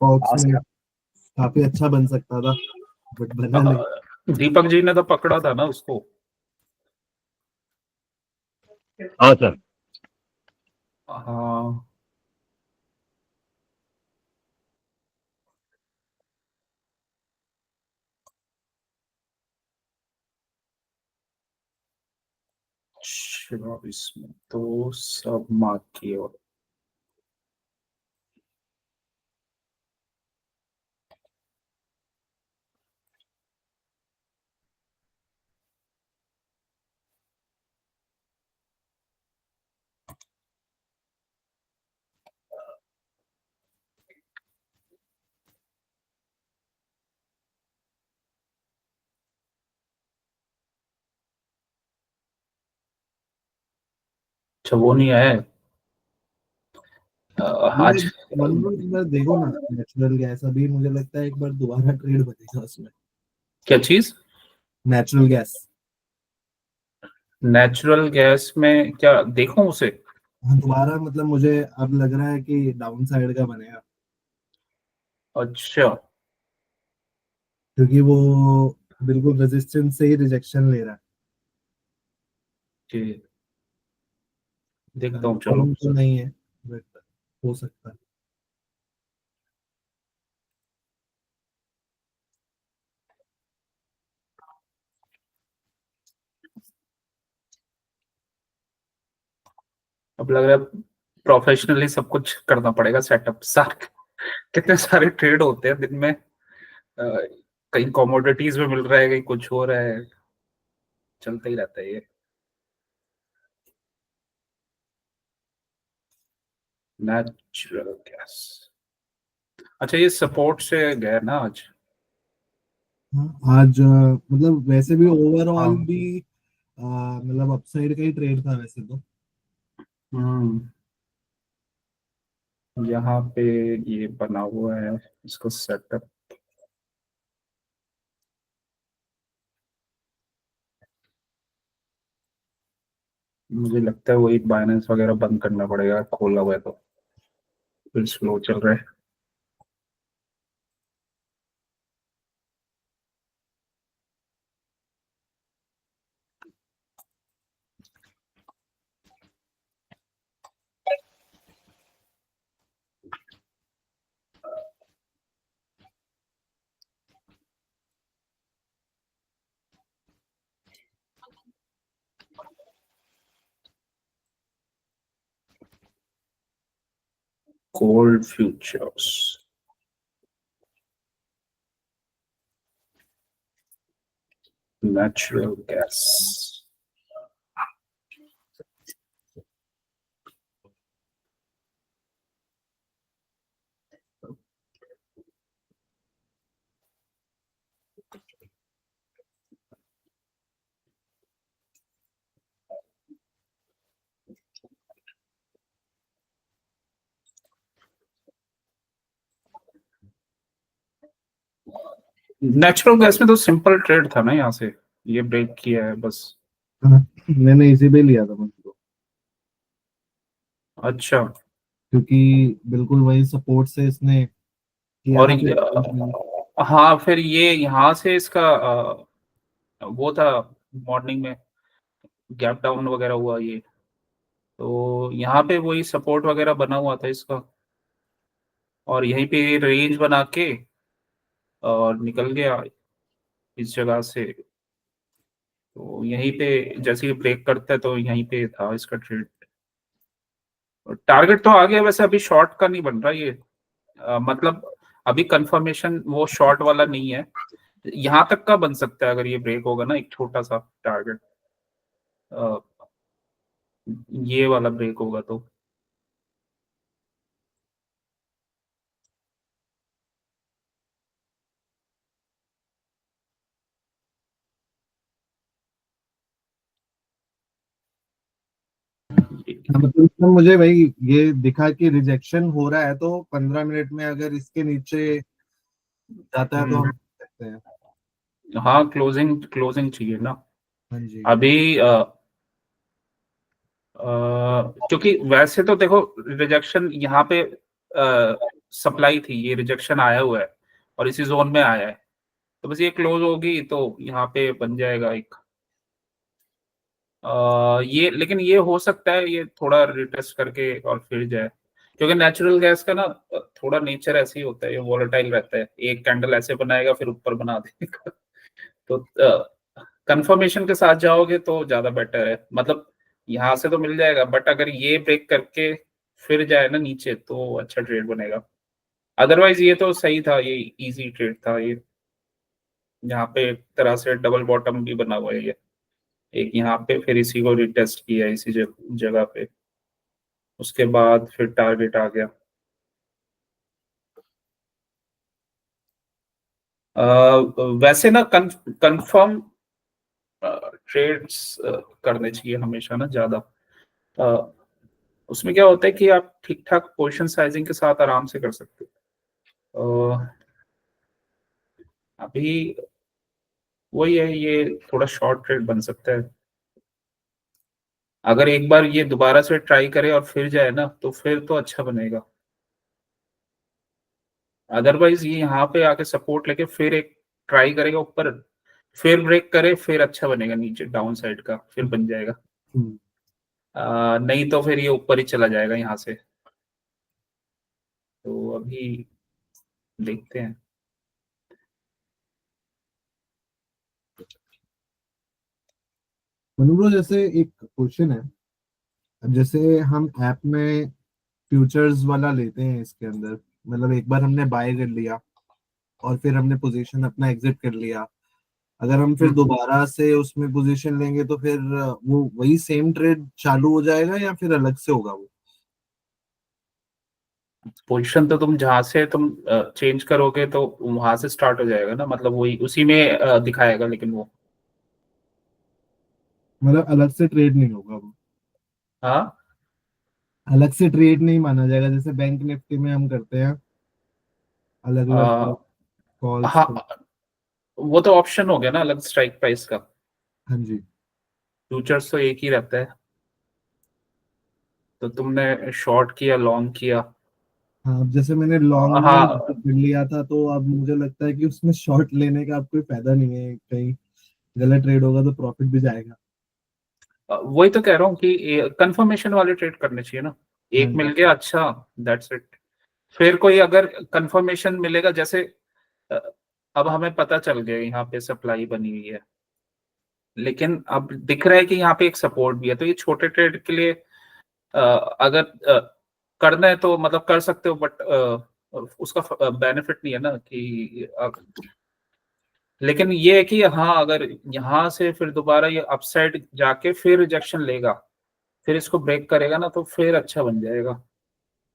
Box में काफी अच्छा बन सकता था, बट बना नहीं। दीपक जी ने तो पकड़ा था ना उसको। हाँ सर। हाँ, इसमें तो सब मार्क किए और अच्छा वो नहीं आया है। आज एक बार देखो ना, नेचुरल गैस अभी मुझे लगता है एक बार दोबारा ट्रेड बनेगा उसमें। क्या चीज? Natural gas. नेचुरल गैस में क्या देखूं उसे? हाँ, दोबारा मतलब मुझे अब लग रहा है कि डाउन साइड का बनेगा, अच्छा, क्योंकि वो बिल्कुल रेजिस्टेंस से ही रिजेक्शन ले रहा है। जी देखता हूँ, चलो। कंफर्म तो नहीं है, बट हो सकता है। अब लग रहा है प्रोफेशनली सब कुछ करना पड़ेगा, सेटअप सारे। कितने सारे ट्रेड होते हैं दिन में। कहीं कमोडिटीज में मिल रहा है, कहीं कुछ हो रहा है, चलता ही रहता है ये। Natural gas. अच्छा, ये सपोर्ट से गया ना आज? हाँ, आज मतलब वैसे भी ओवरऑल हाँ। भी मतलब अपसाइड का ही ट्रेड था वैसे तो। हम्म। यहाँ पे ये बना हुआ है, इसको सेटअप। मुझे लगता है वही बाइनेंस वगैरह बंद करना पड़ेगा, खोला हुआ है तो फिर स्लो चल रहा है। Gold futures, natural gas. Natural gas में तो सिंपल ट्रेड था ना, यहाँ से ये ब्रेक किया है बस। हाँ, मैंने इसी पे लिया था मुझको, अच्छा। क्योंकि बिल्कुल वही सपोर्ट से इसने किया और था फिर। हाँ, फिर ये यहाँ से इसका वो था मॉर्निंग में गैप डाउन वगैरह हुआ ये, तो यहाँ पे वही सपोर्ट वगैरह बना हुआ था इसका, और यहीं पे रेंज बना के और निकल गया इस जगह से। तो यहीं पे जैसे ही ब्रेक करता है तो यहीं पे था इसका ट्रेड। टारगेट तो आ गया वैसे, अभी शॉर्ट का नहीं बन रहा ये। मतलब अभी कंफर्मेशन वो शॉर्ट वाला नहीं है। यहाँ तक का बन सकता है अगर ये ब्रेक होगा ना, एक छोटा सा टारगेट, ये वाला ब्रेक होगा तो। हाँ, मतलब इसमें मुझे भाई ये दिखा कि रिजेक्शन हो रहा है, तो 15 मिनट में अगर इसके नीचे जाता है तो हम देख सकते हैं। हाँ, क्लोजिंग क्लोजिंग चाहिए ना हाँ जी। अभी। क्योंकि वैसे तो देखो रिजेक्शन यहाँ पे सप्लाई थी, ये रिजेक्शन आया हुआ है और इसी जोन में आया है, तो बस ये क्लोज होगी तो यहाँ पे बन जाएगा एक ये। लेकिन ये हो सकता है ये थोड़ा रिटेस्ट करके और फिर जाए, क्योंकि नेचुरल गैस का ना थोड़ा नेचर ऐसे ही होता है, ये वोलेटाइल रहता है, एक कैंडल ऐसे बनाएगा फिर ऊपर बना देगा तो कंफर्मेशन के साथ जाओगे तो ज्यादा बेटर है, मतलब यहाँ से तो मिल जाएगा, बट अगर ये ब्रेक करके फिर जाए ना नीचे तो अच्छा ट्रेड बनेगा। अदरवाइज ये तो सही था, ये इजी ट्रेड था ये। यहाँ पे एक तरह से डबल बॉटम भी बना हुआ है ये, एक यहाँ पे फिर इसी को रिटेस्ट किया इसी जगह पे, उसके बाद फिर टारगेट आ गया। वैसे ना कंफर्म ट्रेड्स करने चाहिए हमेशा ना ज्यादा। अ, उसमें क्या होता है कि आप ठीक ठाक पोजीशन साइजिंग के साथ आराम से कर सकते हो। अभी वही है, ये थोड़ा शॉर्ट ट्रेड बन सकता है, अगर एक बार ये दोबारा से ट्राई करे और फिर जाए ना तो फिर तो अच्छा बनेगा। अदरवाइज ये यहाँ पे आके सपोर्ट लेके फिर एक ट्राई करेगा ऊपर, फिर ब्रेक करे फिर अच्छा बनेगा, नीचे डाउन साइड का फिर बन जाएगा। नहीं तो फिर ये ऊपर ही चला जाएगा यहाँ से, तो अभी देखते हैं। मनु ब्रो, जैसे एक क्वेश्चन है, अब जैसे हम ऐप में फ्यूचर्स वाला लेते हैं, इसके अंदर मतलब एक बार हमने बाय कर लिया और फिर हमने पोजीशन अपना एग्जिट कर लिया, अगर हम फिर दोबारा से उसमें पोजीशन लेंगे तो फिर वो वही सेम ट्रेड चालू हो जाएगा या फिर अलग से होगा वो? पोजीशन तो तुम जहां से तुम चेंज करोगे तो वहां से स्टार्ट हो जाएगा ना, मतलब वही उसी में दिखाएगा, लेकिन वो मतलब अलग से ट्रेड नहीं होगा वो? हाँ अलग से ट्रेड नहीं माना जाएगा, जैसे बैंक निफ्टी में हम करते हैं अलग अलग कॉल्स हाँ, पे? वो तो ऑप्शन हो गया ना अलग स्ट्राइक प्राइस का, हाँ जी। फ्यूचर्स तो एक ही रहता है, तो तुमने शॉर्ट किया लॉन्ग किया। हाँ, अब जैसे मैंने लॉन्ग में हाँ, कर लिया था, तो अब मुझे लगता है कि उसमें शॉर्ट लेने का अब कोई फायदा नहीं है, कहीं गलत ट्रेड होगा तो प्रॉफिट भी जाएगा। वही तो कह रहा हूँ कि कंफर्मेशन वाले ट्रेड करने चाहिए ना, हाँ एक जी। मिल गया अच्छा, दैट्स इट। फिर कोई अगर कंफर्मेशन मिलेगा, जैसे अ, अब हमें पता चल गया यहाँ पे सप्लाई बनी हुई है, लेकिन अब दिख रहा है कि यहाँ पे एक सपोर्ट भी है, तो ये छोटे ट्रेड के लिए अगर करना है तो मतलब कर सकते हो, बट उसका बेनिफिट नहीं है ना कि लेकिन ये है कि हाँ, अगर यहाँ से फिर दोबारा ये अपसाइड जाके फिर रिजेक्शन लेगा, फिर इसको ब्रेक करेगा ना तो फिर अच्छा बन जाएगा।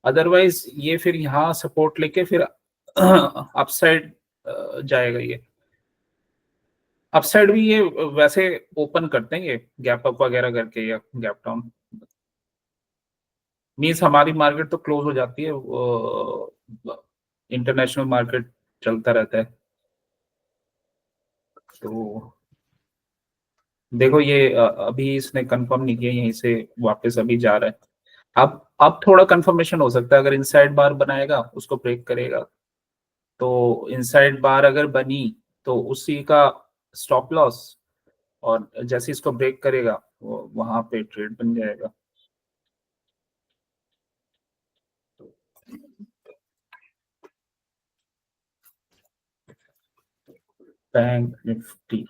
अदरवाइज ये फिर यहाँ सपोर्ट लेके फिर अपसाइड जाएगा ये। अपसाइड भी ये वैसे ओपन करते हैं ये गैप अप वगैरह करके या गैप डाउन, मीन्स हमारी मार्केट तो क्लोज हो जाती है, इंटरनेशनल मार्केट चलता रहता है। तो देखो ये अभी इसने कंफर्म नहीं किया, यहीं से वापस अभी जा रहा है। अब थोड़ा कंफर्मेशन हो सकता है, अगर इनसाइड बार बनाएगा उसको ब्रेक करेगा, तो इनसाइड बार अगर बनी तो उसी का स्टॉप लॉस, और जैसे इसको ब्रेक करेगा वहां पे ट्रेड बन जाएगा। बैंक निफ्टी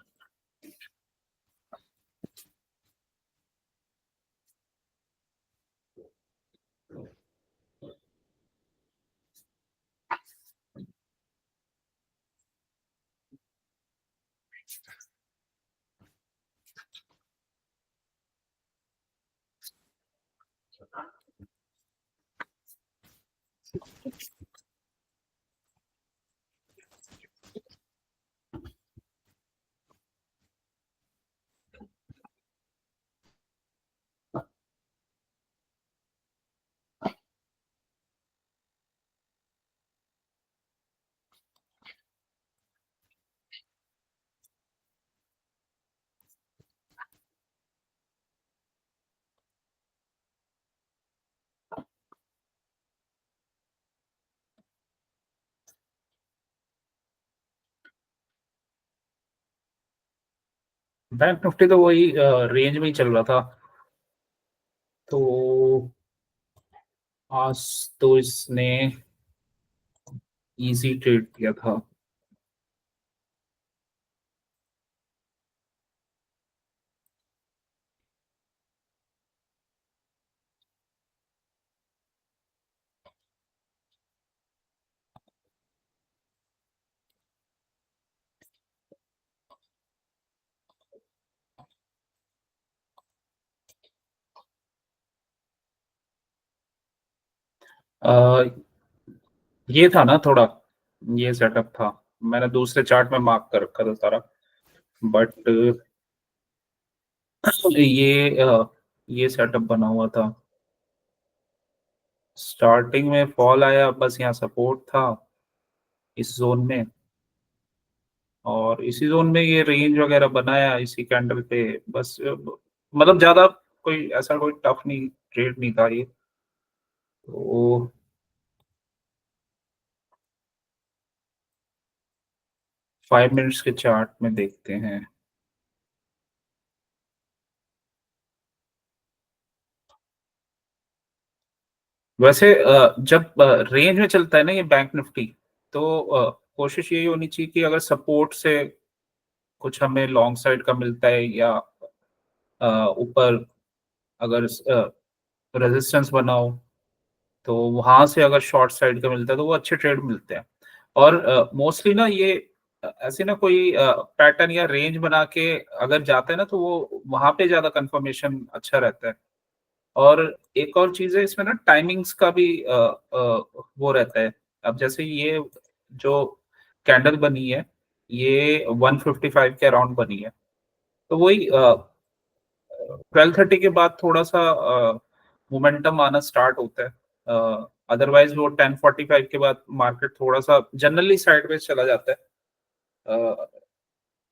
बैंक निफ्टी तो वही रेंज में ही चल रहा था, तो आज तो इसने इजी ट्रेड किया था। ये था ना थोड़ा, ये सेटअप था, मैंने दूसरे चार्ट में मार्क कर रखा था सारा, बट ये सेटअप बना हुआ था। स्टार्टिंग में फॉल आया, बस यहाँ सपोर्ट था इस जोन में, और इसी जोन में ये रेंज वगैरह बनाया इसी कैंडल पे, बस मतलब ज्यादा कोई ऐसा कोई टफ नहीं ट्रेड नहीं था ये। तो 5 मिनट्स के चार्ट में देखते हैं। वैसे जब रेंज में चलता है ना ये बैंक निफ्टी, तो कोशिश यही होनी चाहिए कि अगर सपोर्ट से कुछ हमें लॉन्ग साइड का मिलता है, या ऊपर अगर रेजिस्टेंस बनाओ, तो वहां से अगर शॉर्ट साइड का मिलता है तो वो अच्छे ट्रेड मिलते हैं। और मोस्टली ना ये ऐसे ना कोई पैटर्न या रेंज बना के अगर जाता है ना, तो वो वहां पे ज्यादा कंफर्मेशन अच्छा रहता है। और एक और चीज है इसमें ना, टाइमिंग्स का भी वो रहता है। अब जैसे ये जो कैंडल बनी है, ये 155 के अराउंड बनी है, तो वही 12:30 के बाद थोड़ा सा मोमेंटम आना स्टार्ट होता है। अदरवाइज वो 10:45 के बाद मार्केट थोड़ा सा जनरली साइडवेज चला जाता है। अ,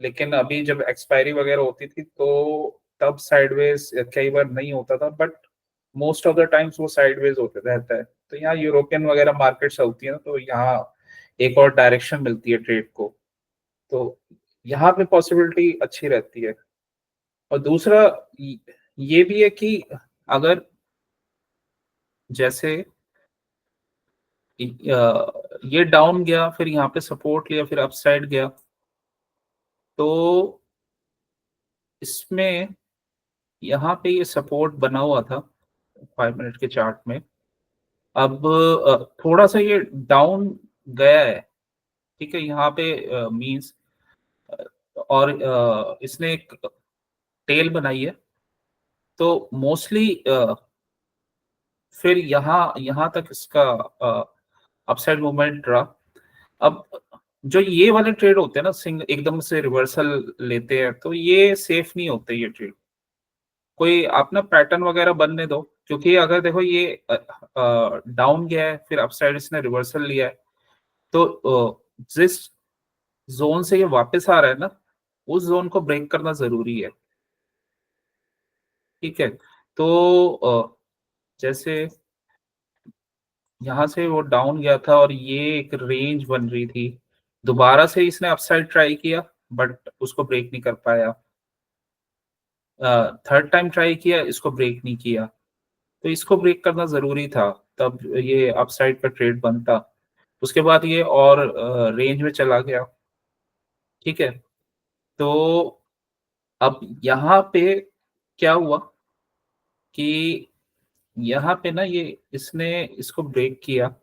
लेकिन अभी जब एक्सपायरी वगैरह होती थी तो तब साइडवेज कई बार नहीं होता था, but most of the times वो साइडवेज होते रहता है। तो यहाँ यूरोपियन वगैरह मार्केट्स होती है ना, तो यहाँ एक और डायरेक्शन मिलती है ट्रेड को, तो यहाँ पे पॉसिबिलिटी अच्छी रहती है। और दूसरा ये भी है कि अगर जैसे ये डाउन गया, फिर यहाँ पे सपोर्ट लिया, फिर अपसाइड गया, तो इसमें यहाँ पे ये सपोर्ट बना हुआ था 5 मिनट के चार्ट में। अब थोड़ा सा ये डाउन गया है, ठीक है, यहाँ पे मींस, और इसने एक टेल बनाई है, तो मोस्टली फिर यहाँ यहाँ तक इसका अपसाइड मूवमेंट रहा। अब जो ये वाले ट्रेड होते हैं ना, एकदम से रिवर्सल लेते हैं, तो ये सेफ नहीं होते ये ट्रेड। कोई आप ना पैटर्न वगैरह बनने दो, क्योंकि अगर देखो ये डाउन गया है, फिर अपसाइड इसने रिवर्सल लिया है, तो जिस जोन से ये वापस आ रहा है ना, उस जोन को ब्रेक करना जरूरी है। ठीक है, तो जैसे यहाँ से वो डाउन गया था और ये एक रेंज बन रही थी, दोबारा से इसने अपसाइड ट्राई किया, बट उसको ब्रेक नहीं कर पाया। थर्ड टाइम ट्राई किया, इसको ब्रेक नहीं किया, तो इसको ब्रेक करना जरूरी था, तब ये अपसाइड का ट्रेड बनता। उसके बाद ये और रेंज में चला गया। ठीक है, तो अब यहाँ पे क्या हुआ कि यहाँ पे ना ये इसने इसको ब्रेक किया,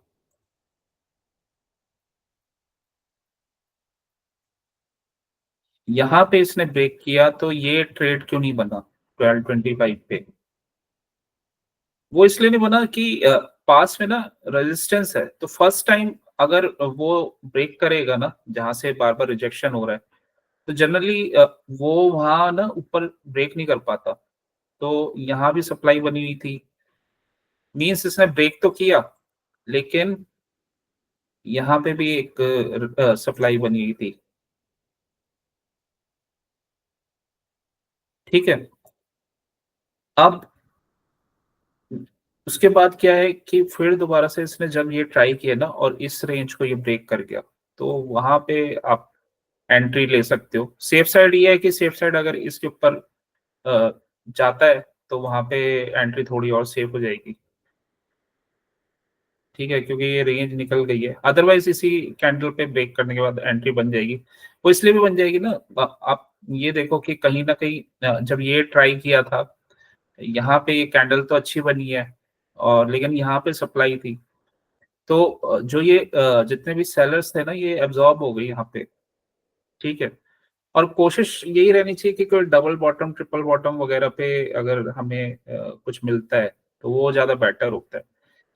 यहाँ पे इसने ब्रेक किया, तो ये ट्रेड क्यों नहीं बना 12:25 पे? वो इसलिए नहीं बना कि पास में ना रेजिस्टेंस है, तो फर्स्ट टाइम अगर वो ब्रेक करेगा ना जहां से बार बार रिजेक्शन हो रहा है, तो जनरली वो वहां ना ऊपर ब्रेक नहीं कर पाता। तो यहाँ भी सप्लाई बनी हुई थी, मींस इसने ब्रेक तो किया, लेकिन यहाँ पे भी एक सप्लाई बनी हुई थी। ठीक है, अब उसके बाद क्या है कि फिर दोबारा से इसने जब ये ट्राई किया ना और इस रेंज को ये ब्रेक कर गया, तो वहां पे आप एंट्री ले सकते हो। सेफ साइड ये है कि सेफ साइड अगर इसके ऊपर जाता है तो वहां पे एंट्री थोड़ी और सेफ हो जाएगी, ठीक है, क्योंकि ये रेंज निकल गई है। अदरवाइज इसी कैंडल पे ब्रेक करने के बाद एंट्री बन जाएगी। वो इसलिए भी बन जाएगी ना, आप ये देखो कि कहीं ना कहीं जब ये ट्राई किया था, यहाँ पे ये कैंडल तो अच्छी बनी है, और लेकिन यहाँ पे सप्लाई थी, तो जो ये जितने भी सेलर्स थे ना, ये एब्जॉर्ब हो गई यहाँ पे, ठीक है। और कोशिश यही रहनी चाहिए कि कोई डबल बॉटम ट्रिपल बॉटम वगैरह पे अगर हमें कुछ मिलता है तो वो ज्यादा बेटर होता है।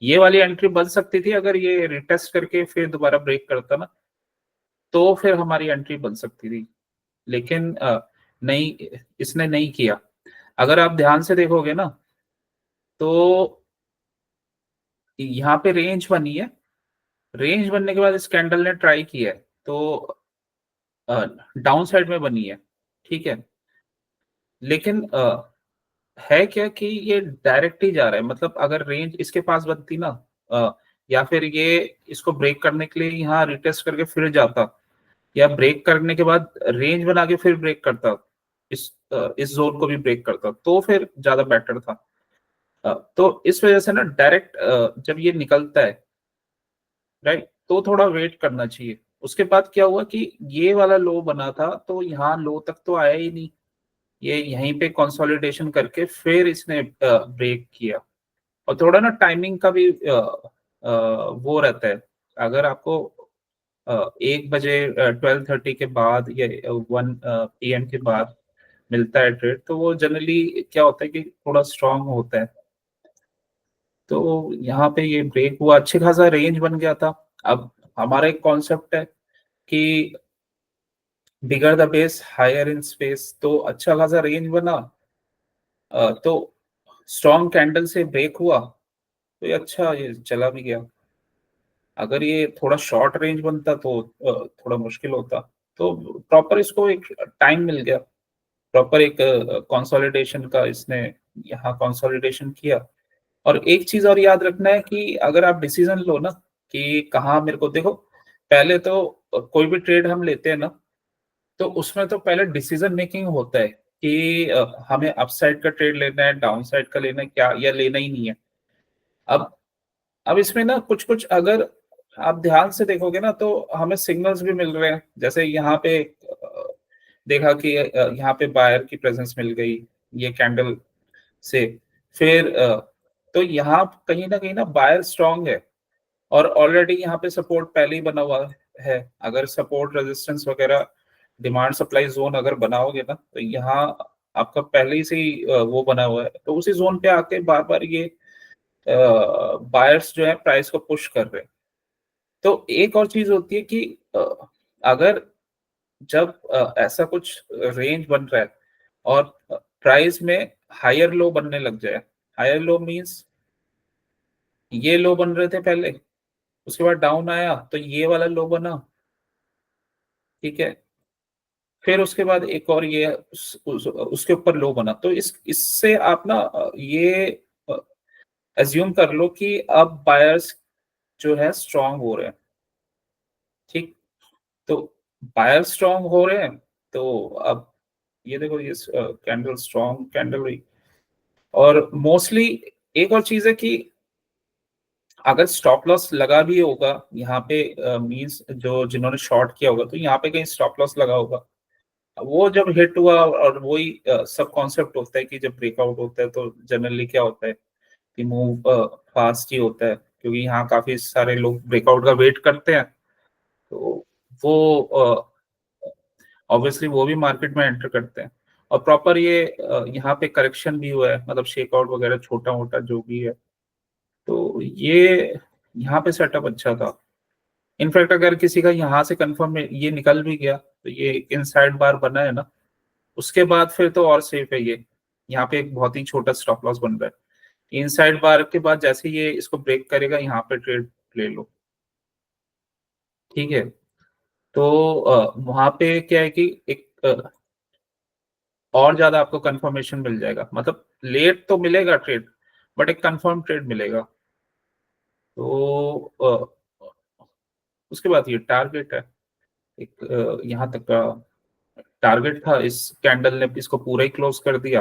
ये वाली एंट्री बन सकती थी अगर ये रिटेस्ट करके फिर दोबारा ब्रेक करता ना, तो फिर हमारी एंट्री बन सकती थी, लेकिन नहीं, इसने नहीं किया। अगर आप ध्यान से देखोगे ना, तो यहाँ पे रेंज बनी है, रेंज बनने के बाद इस कैंडल ने ट्राई किया है, तो डाउन साइड में बनी है, ठीक है, लेकिन है क्या कि ये डायरेक्ट ही जा रहा है। मतलब अगर रेंज इसके पास बनती ना, या फिर ये इसको ब्रेक करने के लिए यहाँ रिटेस्ट करके फिर जाता, या ब्रेक करने के बाद रेंज बना के फिर ब्रेक करता, इस जोन को भी ब्रेक करता, तो फिर ज्यादा बेटर था। तो इस वजह से ना डायरेक्ट जब ये निकलता है, राइट, तो थोड़ा वेट करना चाहिए। उसके बाद क्या हुआ कि ये वाला लो बना था, तो यहाँ लो तक तो आया ही नहीं, ये यहीं पे कंसोलिडेशन करके फिर इसने ब्रेक किया। और थोड़ा ना टाइमिंग का भी वो रहता है। अगर आपको 1 बजे 12:30 के बाद या 1 PM के बाद मिलता है ट्रेड, तो वो जनरली क्या होता है कि थोड़ा स्ट्रांग होता है। तो यहाँ पे ये ब्रेक हुआ, अच्छी खासा रेंज बन गया था। अब हमारा एक कॉन्सेप्ट है कि bigger the base higher in space, तो अच्छा खासा रेंज बना, तो स्ट्रॉन्ग कैंडल से ब्रेक हुआ, तो ये अच्छा ये चला भी गया। अगर ये थोड़ा शॉर्ट रेंज बनता तो थोड़ा मुश्किल होता। तो प्रॉपर इसको एक टाइम मिल गया, प्रॉपर एक कंसोलिडेशन का इसने यहाँ कंसोलिडेशन किया। और एक चीज और याद रखना है कि अगर आप डिसीजन लो ना कि कहाँ मेरे को, देखो पहले तो कोई भी ट्रेड हम लेते हैं ना, तो उसमें तो पहले डिसीजन मेकिंग होता है कि हमें अपसाइड का ट्रेड लेना है, डाउन साइड का लेना है क्या, या लेना ही नहीं है। अब अब इसमें ना कुछ कुछ अगर आप ध्यान से देखोगे ना, तो हमें सिग्नल्स भी मिल रहे हैं। जैसे यहाँ पे देखा कि यहाँ पे बायर की प्रेजेंस मिल गई ये कैंडल से, फिर तो यहाँ कहीं ना बायर स्ट्रांग है, और ऑलरेडी यहाँ पे सपोर्ट पहले ही बना हुआ है। अगर सपोर्ट रेजिस्टेंस वगैरह डिमांड सप्लाई जोन अगर बनाओगे ना, तो यहाँ आपका पहले ही से ही वो बना हुआ है, तो उसी जोन पे आके बार बार ये बायर्स जो है प्राइस को पुश कर रहे हैं। तो एक और चीज होती है कि अगर जब ऐसा कुछ रेंज बन रहा है और प्राइस में हायर लो बनने लग जाए, हायर लो मींस ये लो बन रहे थे पहले, उसके बाद डाउन आया तो ये वाला लो बना, ठीक है, फिर उसके बाद एक और ये उसके ऊपर लो बना, तो इससे आप ना ये एज्यूम कर लो कि अब बायर्स जो है स्ट्रांग हो रहे हैं, ठीक। तो बायर स्ट्रांग हो रहे हैं, तो अब ये देखो ये कैंडल स्ट्रांग कैंडल हुई। और मोस्टली एक और चीज है कि अगर स्टॉप लॉस लगा भी होगा यहाँ पे, मींस जो जिन्होंने शॉर्ट किया होगा, तो यहाँ पे कहीं स्टॉप लॉस लगा होगा, वो जब हिट हुआ, और वही सब कॉन्सेप्ट होता है कि जब ब्रेकआउट होता है तो जनरली क्या होता है कि मूव फास्ट ही होता है, क्योंकि यहाँ काफी सारे लोग ब्रेकआउट का वेट करते हैं। तो वो ऑब्वियसली वो भी मार्केट में एंटर करते हैं। और प्रॉपर ये यहाँ पे करेक्शन भी हुआ है, मतलब शेकआउट वगैरह छोटा मोटा जो भी है, तो ये यहाँ पे सेटअप अच्छा था। इनफैक्ट अगर किसी का यहाँ से कंफर्म ये निकल भी गया, तो ये इनसाइड बार बना है ना, उसके बाद फिर तो और सेफ है ये। यहाँ पे एक बहुत ही छोटा स्टॉप लॉस बन रहा है, इनसाइड बार के बाद जैसे ये इसको ब्रेक करेगा, यहाँ पे ट्रेड ले लो, ठीक है। तो वहां पे क्या है कि एक और ज्यादा आपको कंफर्मेशन मिल जाएगा, मतलब लेट तो मिलेगा ट्रेड, बट एक कंफर्म ट्रेड मिलेगा। तो उसके बाद ये टारगेट है, एक यहाँ तक का टारगेट था, इस कैंडल ने इसको पूरा ही क्लोज कर दिया।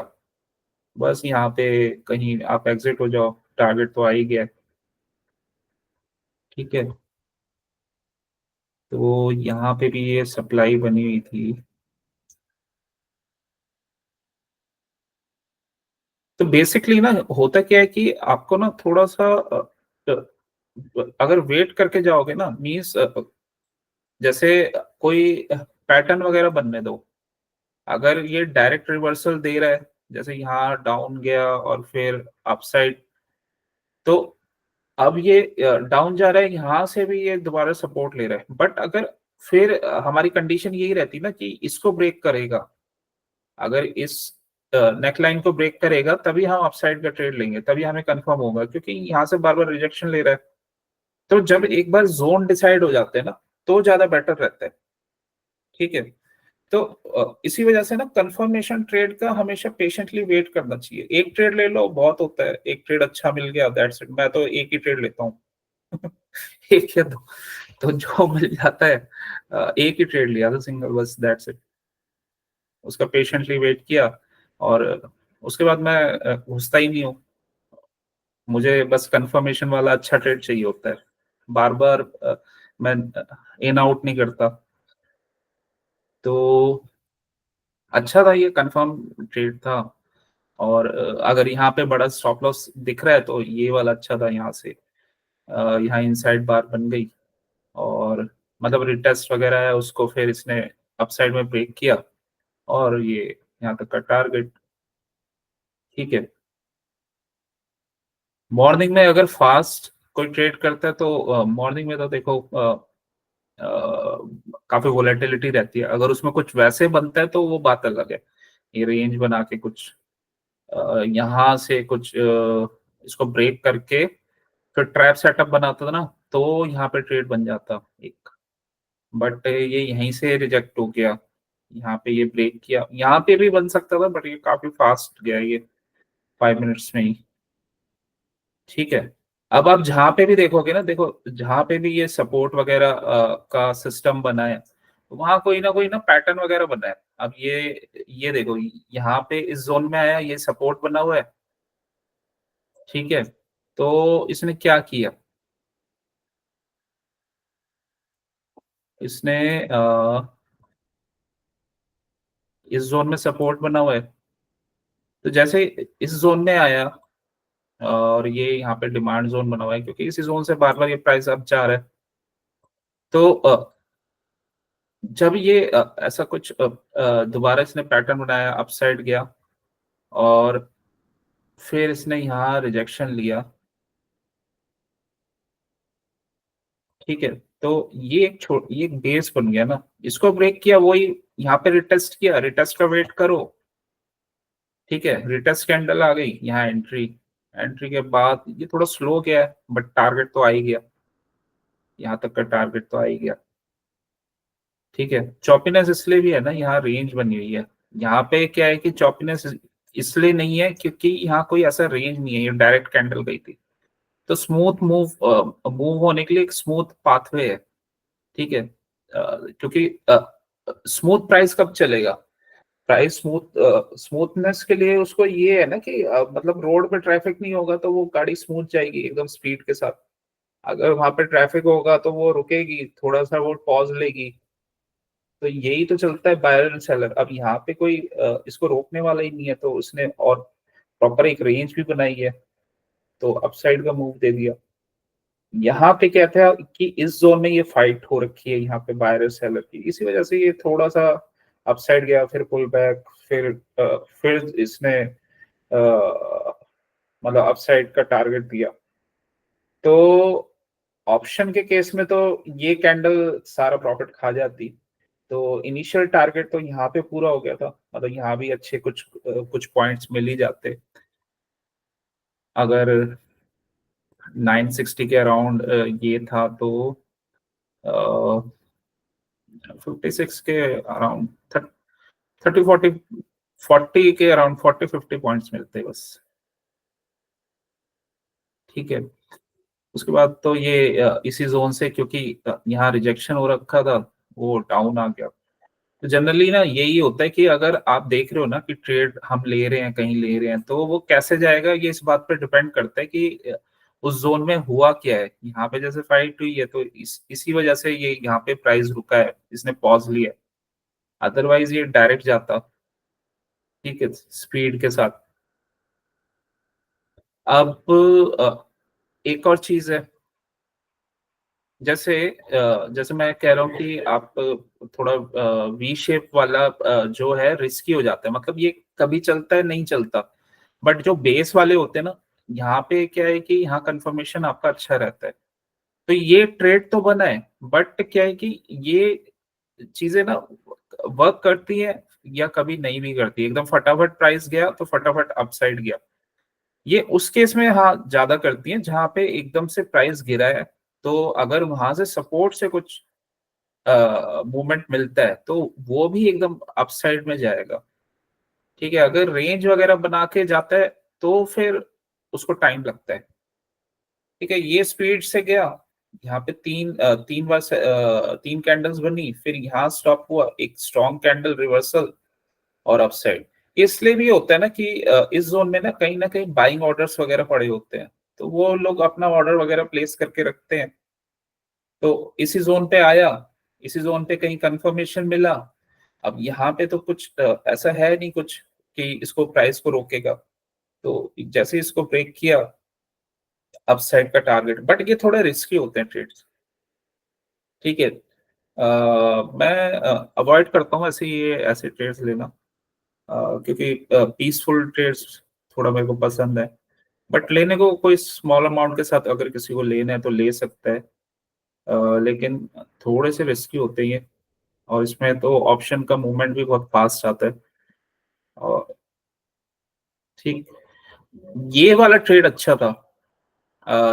बस यहाँ पे कहीं आप एग्जिट हो जाओ, टारगेट तो आ ही गया। ठीक है, तो यहाँ पे भी ये सप्लाई बनी हुई थी। तो बेसिकली ना होता क्या है कि आपको ना थोड़ा सा अगर वेट करके जाओगे ना, मीन्स जैसे कोई पैटर्न वगैरह बनने दो। अगर ये डायरेक्ट रिवर्सल दे रहा है, जैसे यहाँ डाउन गया और फिर अपसाइड, तो अब ये डाउन जा रहा है, यहाँ से भी ये दोबारा सपोर्ट ले रहा है। बट अगर फिर हमारी कंडीशन यही रहती ना कि इसको ब्रेक करेगा, अगर इस नेकलाइन को ब्रेक करेगा तभी हम अपसाइड का ट्रेड लेंगे, तभी हमें कंफर्म होगा, क्योंकि यहाँ से बार बार रिजेक्शन ले रहा है। तो जब एक बार जोन डिसाइड हो जाते हैं ना, तो ज्यादा बेटर रहता है। ठीक है, तो इसी वजह से ना कंफर्मेशन ट्रेड का हमेशा पेशेंटली वेट करना चाहिए। एक ट्रेड ले लो बहुत होता है, एक ट्रेड अच्छा मिल गया दैट्स इट, मैं तो एक ही ट्रेड लेता हूँ। एक या दो, तो जो मिल जाता है एक ही ट्रेड लिया था सिंगल, बस दैट्स इट। उसका पेशेंटली वेट किया और उसके बाद मैं घुसता ही नहीं हूँ। मुझे बस कंफर्मेशन वाला अच्छा ट्रेड चाहिए होता है, बार बार मैं इन आउट नहीं करता। तो अच्छा था, ये कंफर्म ट्रेड था। और अगर यहाँ पे बड़ा स्टॉप लॉस दिख रहा है तो ये वाला अच्छा था। यहाँ से यहाँ इनसाइड बार बन गई और मतलब रिटेस्ट वगैरह है, उसको फिर इसने अपसाइड में ब्रेक किया और ये यहाँ तक का टारगेट। ठीक है, मॉर्निंग में अगर फास्ट कोई ट्रेड करता है तो मॉर्निंग में तो देखो काफी वोलेटिलिटी रहती है। अगर उसमें कुछ वैसे बनता है तो वो बात अलग है। ये रेंज बना के कुछ यहाँ से कुछ इसको ब्रेक करके फिर ट्रैप सेटअप बनाता था ना, तो यहाँ पे ट्रेड बन जाता एक। बट ये यहीं से रिजेक्ट हो गया, यहाँ पे ये ब्रेक किया, यहाँ पे भी बन सकता था बट ये काफी फास्ट गया ये 5 मिनट्स में ही। ठीक है, अब आप जहां पे भी देखोगे ना, देखो जहां पे भी ये सपोर्ट वगैरह का सिस्टम बना है, वहां कोई ना पैटर्न वगैरह बना है। अब ये देखो, यहाँ पे इस जोन में आया, ये सपोर्ट बना हुआ है। ठीक है, तो इसने क्या किया, इसने इस जोन में सपोर्ट बना हुआ है, तो जैसे इस जोन में आया और ये यहाँ पे डिमांड जोन बना हुआ है, क्योंकि इसी जोन से बार बार ये प्राइस अप जा रहा है। तो जब ये ऐसा कुछ दोबारा इसने पैटर्न बनाया, अपसाइड गया और फिर इसने यहाँ रिजेक्शन लिया। ठीक है, तो ये एक बेस बन गया ना, इसको ब्रेक किया, वही यहाँ पे रिटेस्ट किया, रिटेस्ट का वेट करो। ठीक है, रिटेस्ट कैंडल आ गई, यहाँ एंट्री, एंट्री के बाद ये थोड़ा स्लो गया है बट टारगेट तो आ ही गया, यहाँ तक का टारगेट तो आ ही गया। ठीक है, चॉपीनेस इसलिए भी है ना, यहाँ रेंज बनी हुई है। यहाँ पे क्या है कि चॉपीनेस इसलिए नहीं है क्योंकि यहाँ कोई ऐसा रेंज नहीं है, ये डायरेक्ट कैंडल गई थी। तो स्मूथ मूव होने के लिए एक स्मूथ पाथवे है। ठीक है, क्योंकि स्मूथ प्राइस कब चलेगा, प्राइस स्मूथनेस के लिए उसको ये है ना कि मतलब रोड पे ट्रैफिक नहीं होगा तो वो गाड़ी स्मूथ जाएगी एकदम स्पीड के साथ। अगर वहां पे ट्रैफिक होगा तो वो रुकेगी, थोड़ा सा वो पॉज लेगी। तो यही तो चलता है बायर एंड सेलर। अब यहाँ पे कोई इसको रोकने वाला ही नहीं है, तो उसने और प्रॉपर एक रेंज भी बनाई है, तो अपसाइड का मूव दे दिया। यहाँ पे क्या था कि इस जोन में ये फाइट हो रखी है यहाँ पे बायर सेलर की, इसी वजह से ये थोड़ा सा अपसाइड गया, फिर पुल बैक, फिर इसने मतलब अपसाइड का टारगेट दिया। तो ऑप्शन के केस में तो ये कैंडल सारा प्रॉफिट खा जाती। तो इनिशियल टारगेट तो यहाँ पे पूरा हो गया था, मतलब यहाँ भी अच्छे कुछ पॉइंट्स मिल ही जाते अगर 960 के अराउंड ये था तो 56 के अराउंड 30 40 के अराउंड 40 50 पॉइंट्स मिलते बस। ठीक है, उसके बाद तो ये इसी जोन से, क्योंकि यहाँ रिजेक्शन हो रखा था, वो डाउन आ गया। तो जनरली ना यही होता है कि अगर आप देख रहे हो ना कि ट्रेड हम ले रहे हैं, कहीं ले रहे हैं, तो वो कैसे जाएगा ये इस बात पे डिपेंड करता है कि उस जोन में हुआ क्या है। यहाँ पे जैसे फाइट हुई है तो इसी वजह से ये यहाँ पे प्राइस रुका है, इसने पॉज लिया है, अदरवाइज ये डायरेक्ट जाता, ठीक है, स्पीड के साथ। अब एक और चीज है, जैसे जैसे मैं कह रहा हूँ कि आप थोड़ा वी शेप वाला जो है रिस्की हो जाता है, मतलब ये कभी चलता है नहीं चलता, बट जो बेस वाले होते हैं ना, यहाँ पे क्या है कि यहाँ कंफर्मेशन आपका अच्छा रहता है। तो ये ट्रेड तो बना है, बट क्या है कि ये चीजें ना वर्क करती है या कभी नहीं भी करती। एकदम फटाफट प्राइस गया तो फटाफट अपसाइड गया, ये उस केस में हाँ ज्यादा करती है जहां पे एकदम से प्राइस गिरा है। तो अगर वहां से सपोर्ट से कुछ मूवमेंट मिलता है तो वो भी एकदम अपसाइड में जाएगा, ठीक है। अगर रेंज वगैरह बना के जाता है तो फिर उसको टाइम लगता है, ठीक है। ये स्पीड से गया, यहाँ पे तीन कैंडल्स बनी, फिर यहाँ स्टॉप हुआ, एक स्ट्रॉन्ग कैंडल रिवर्सल और अपसाइड। इसलिए भी होता है ना कि इस जोन में ना कहीं बाइंग ऑर्डर्स वगैरह पड़े होते हैं, तो वो लोग अपना ऑर्डर वगैरह प्लेस करके रखते हैं। तो इसी जोन पे आया, इसी जोन पे कहीं कंफर्मेशन मिला। अब यहाँ पे तो कुछ ऐसा है नहीं कुछ कि इसको प्राइस को रोकेगा, तो जैसे इसको ब्रेक किया, अपसाइड का टारगेट, बट ये थोड़े रिस्की होते हैं ट्रेड्स, ठीक है। मैं अवॉइड करता हूँ ऐसे ये ऐसे ट्रेड्स लेना, क्योंकि पीसफुल ट्रेड्स थोड़ा मेरे को पसंद है। बट लेने को कोई स्मॉल अमाउंट के साथ अगर किसी को लेना है तो ले सकता है, लेकिन थोड़े से रिस्की होते हैं, और इसमें तो ऑप्शन का मूवमेंट भी बहुत फास्ट आता है। और ठीक, ये वाला ट्रेड अच्छा था।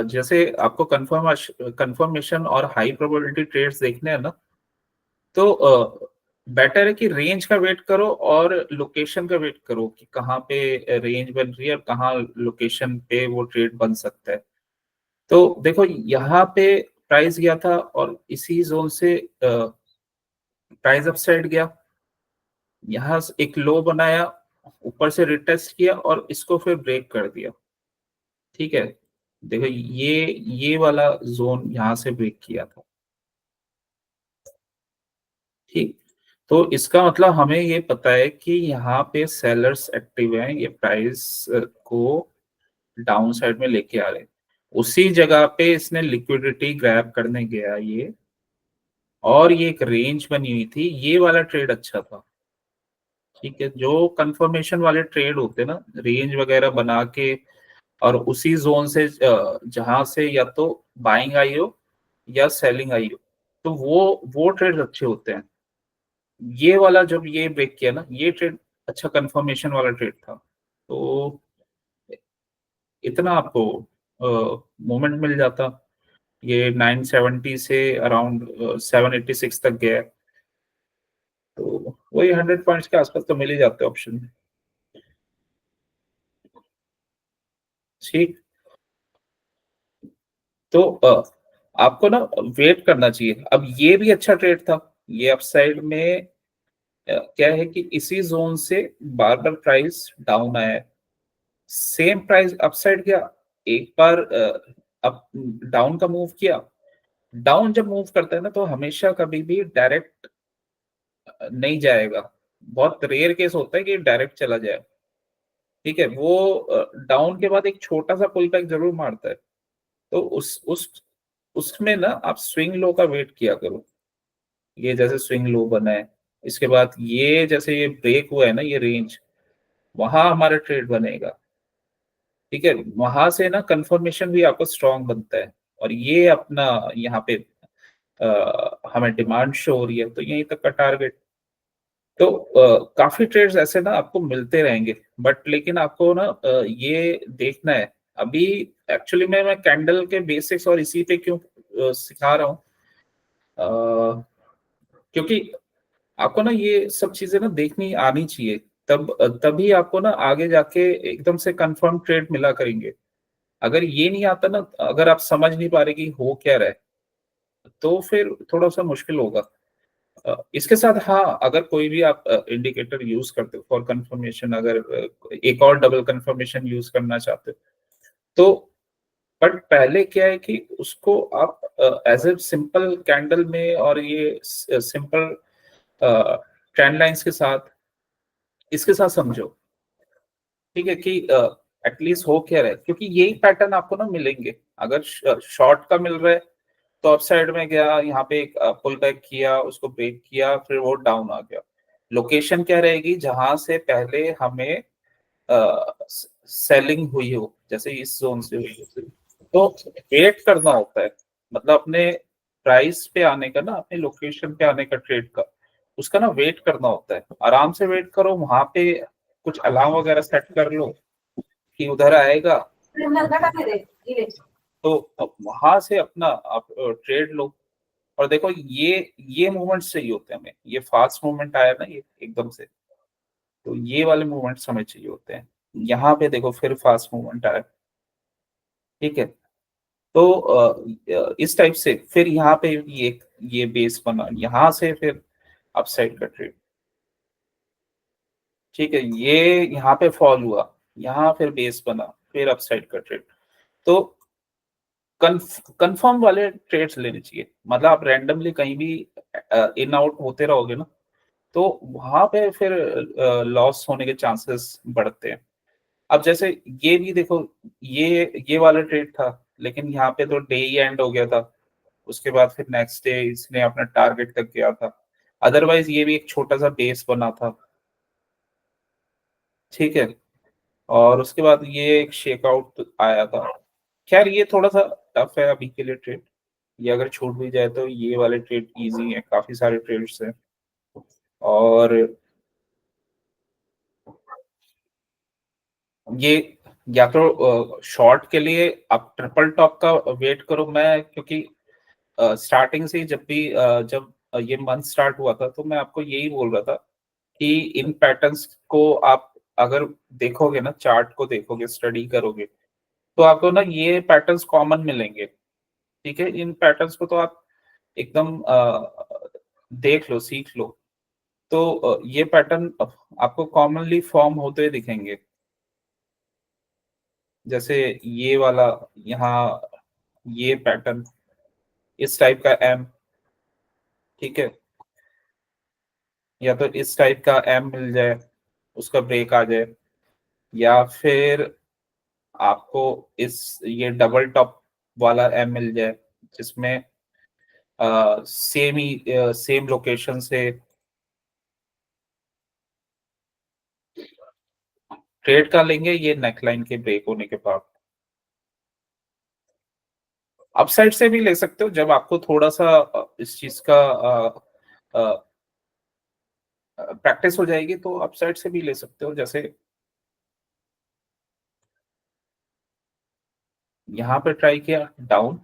जैसे आपको कंफर्मेशन और हाई प्रोबेबिलिटी ट्रेड्स देखने हैं ना, तो बेटर है कि रेंज का वेट करो और लोकेशन का वेट करो कि कहाँ पे रेंज बन रही है और कहाँ लोकेशन पे वो ट्रेड बन सकता है। तो देखो यहाँ पे प्राइस गया था और इसी जोन से प्राइस अपसाइड गया, यहाँ एक लो बनाया, ऊपर से रिटेस्ट किया और इसको फिर ब्रेक कर दिया, ठीक है। देखो ये वाला जोन यहाँ से ब्रेक किया था, ठीक। तो इसका मतलब हमें ये पता है कि यहाँ पे सेलर्स एक्टिव हैं, ये प्राइस को डाउन साइड में लेके आ रहे हैं। उसी जगह पे इसने लिक्विडिटी ग्रैब करने गया ये, और ये एक रेंज बनी हुई थी, ये वाला ट्रेड अच्छा था, ठीक है। जो कंफर्मेशन वाले ट्रेड होते हैं ना, रेंज वगैरह बना के और उसी जोन से जहां से या तो बाइंग आई हो या सेलिंग आई हो, तो वो ट्रेड अच्छे होते हैं। ये वाला जब ये ब्रेक किया ना, ये ट्रेड अच्छा कंफर्मेशन वाला ट्रेड था, तो इतना आपको मोमेंट मिल जाता। ये 970 से अराउंड 786 तक गया है, तो वही 100 पॉइंट्स के आसपास तो मिल ही जाते ऑप्शन में, ठीक। तो आपको ना वेट करना चाहिए। अब ये भी अच्छा ट्रेड था, ये अपसाइड में क्या है कि इसी जोन से बार बार प्राइस डाउन आया है, सेम प्राइस अपसाइड गया, एक बार अप डाउन का मूव किया। डाउन जब मूव करता है ना तो हमेशा कभी भी डायरेक्ट नहीं जाएगा, बहुत रेयर केस होता है कि डायरेक्ट चला जाए, ठीक है। वो डाउन के बाद एक छोटा सा पुल बैक जरूर मारता है, तो उस उसमें ना आप स्विंग लो का वेट किया करो। ये जैसे स्विंग लो बना है, इसके बाद ये जैसे ये ब्रेक हुआ है ना, ये रेंज, वहां हमारा ट्रेड बनेगा, ठीक है। वहां से ना कंफर्मेशन भी आपको स्ट्रांग बनता है, और ये अपना यहाँ पे हमें डिमांड शो हो रही है, तो यहीं तक का टारगेट। तो काफी ट्रेड्स ऐसे ना आपको मिलते रहेंगे, बट लेकिन आपको ना ये देखना है। अभी एक्चुअली मैं कैंडल के बेसिक्स और इसी पे क्यों सिखा रहा हूँ, क्योंकि आपको ना ये सब चीजें ना देखनी आनी चाहिए, तभी आपको ना आगे जाके एकदम से कंफर्म ट्रेड मिला करेंगे। अगर ये नहीं आता ना, अगर आप समझ नहीं पा रहे कि हो क्या रहा है, तो फिर थोड़ा सा मुश्किल होगा। इसके साथ हाँ, अगर कोई भी आप इंडिकेटर यूज करते हो फॉर कंफर्मेशन, अगर एक और डबल कंफर्मेशन यूज करना चाहते हो तो, बट पहले क्या है कि उसको आप एज ए सिंपल कैंडल में और ये सिंपल ट्रेंड लाइंस के साथ, इसके साथ समझो, ठीक है, कि एटलीस्ट हो क्या रहा है, क्योंकि यही पैटर्न आपको ना मिलेंगे। अगर शॉर्ट का मिल रहा है तो अप साइड में गया, यहाँ पे एक पुल बैक किया, उसको ब्रेक किया, फिर वो डाउन आ गया। लोकेशन क्या रहेगी, जहां से पहले हमें सेलिंग हुई हो, जैसे इस जोन से हुई हो, तो वेट करना होता है, मतलब अपने प्राइस पे आने का ना, अपने लोकेशन पे आने का ट्रेड का, उसका ना वेट करना होता है। आराम से वेट करो, वहां पे कुछ अलार्म वगैरह सेट कर लो कि उधर आएगा, तो वहां से अपना आप ट्रेड लो। और देखो ये मूवमेंट्स चाहिए होते हैं हमें, ये फास्ट मूवमेंट आया ना ये एकदम से, तो ये वाले मूवमेंट्स हमें चाहिए होते हैं। यहाँ पे देखो फिर फास्ट मूवमेंट आया, ठीक है, तो इस टाइप से फिर यहाँ पे ये बेस बना, यहाँ से फिर अपसाइड का ट्रेड, ठीक है, ये यहाँ पे फॉल हुआ, यहाँ फिर बेस बना, फिर अपसाइड का ट्रेड। तो कंफर्म वाले ट्रेड्स लेने चाहिए, मतलब आप रैंडमली कहीं भी इन आउट होते रहोगे ना, तो वहां पे फिर लॉस होने के चांसेस बढ़ते हैं। अब जैसे ये भी देखो, ये वाला ट्रेड था, लेकिन यहाँ पे तो डे ही एंड हो गया था, उसके बाद फिर नेक्स्ट डे इसने अपना टारगेट तक गया था। अदरवाइज ये भी एक छोटा सा बेस बना था, ठीक है, और उसके बाद ये एक शेकआउट आया था। खैर ये थोड़ा सा टफ है अभी के लिए ट्रेड, ये अगर छूट भी जाए तो ये वाले ट्रेड इजी है, काफी सारे ट्रेड्स हैं। और ये या तो शॉर्ट के लिए आप ट्रिपल टॉप का वेट करो, मैं क्योंकि स्टार्टिंग से ही जब भी जब ये मंथ स्टार्ट हुआ था तो मैं आपको यही बोल रहा था कि इन पैटर्न्स को आप अगर देखोगे ना, चार्ट को देखोगे, स्टडी करोगे, तो आपको ना ये पैटर्न्स कॉमन मिलेंगे, ठीक है। इन पैटर्न्स को तो आप एकदम देख लो, सीख लो, तो ये पैटर्न आपको कॉमनली फॉर्म होते हुए दिखेंगे। जैसे ये वाला यहाँ, ये पैटर्न इस टाइप का एम, ठीक है, या तो इस टाइप का एम मिल जाए, उसका ब्रेक आ जाए, या फिर आपको इस ये डबल टॉप वाला एम मिल जाए, जिसमें सेम लोकेशन से ट्रेड कर लेंगे, ये नेकलाइन के ब्रेक होने के बाद। अपसाइड से भी ले सकते हो, जब आपको थोड़ा सा इस चीज का प्रैक्टिस हो जाएगी तो अपसाइड से भी ले सकते हो। जैसे यहाँ पे ट्राई किया डाउन,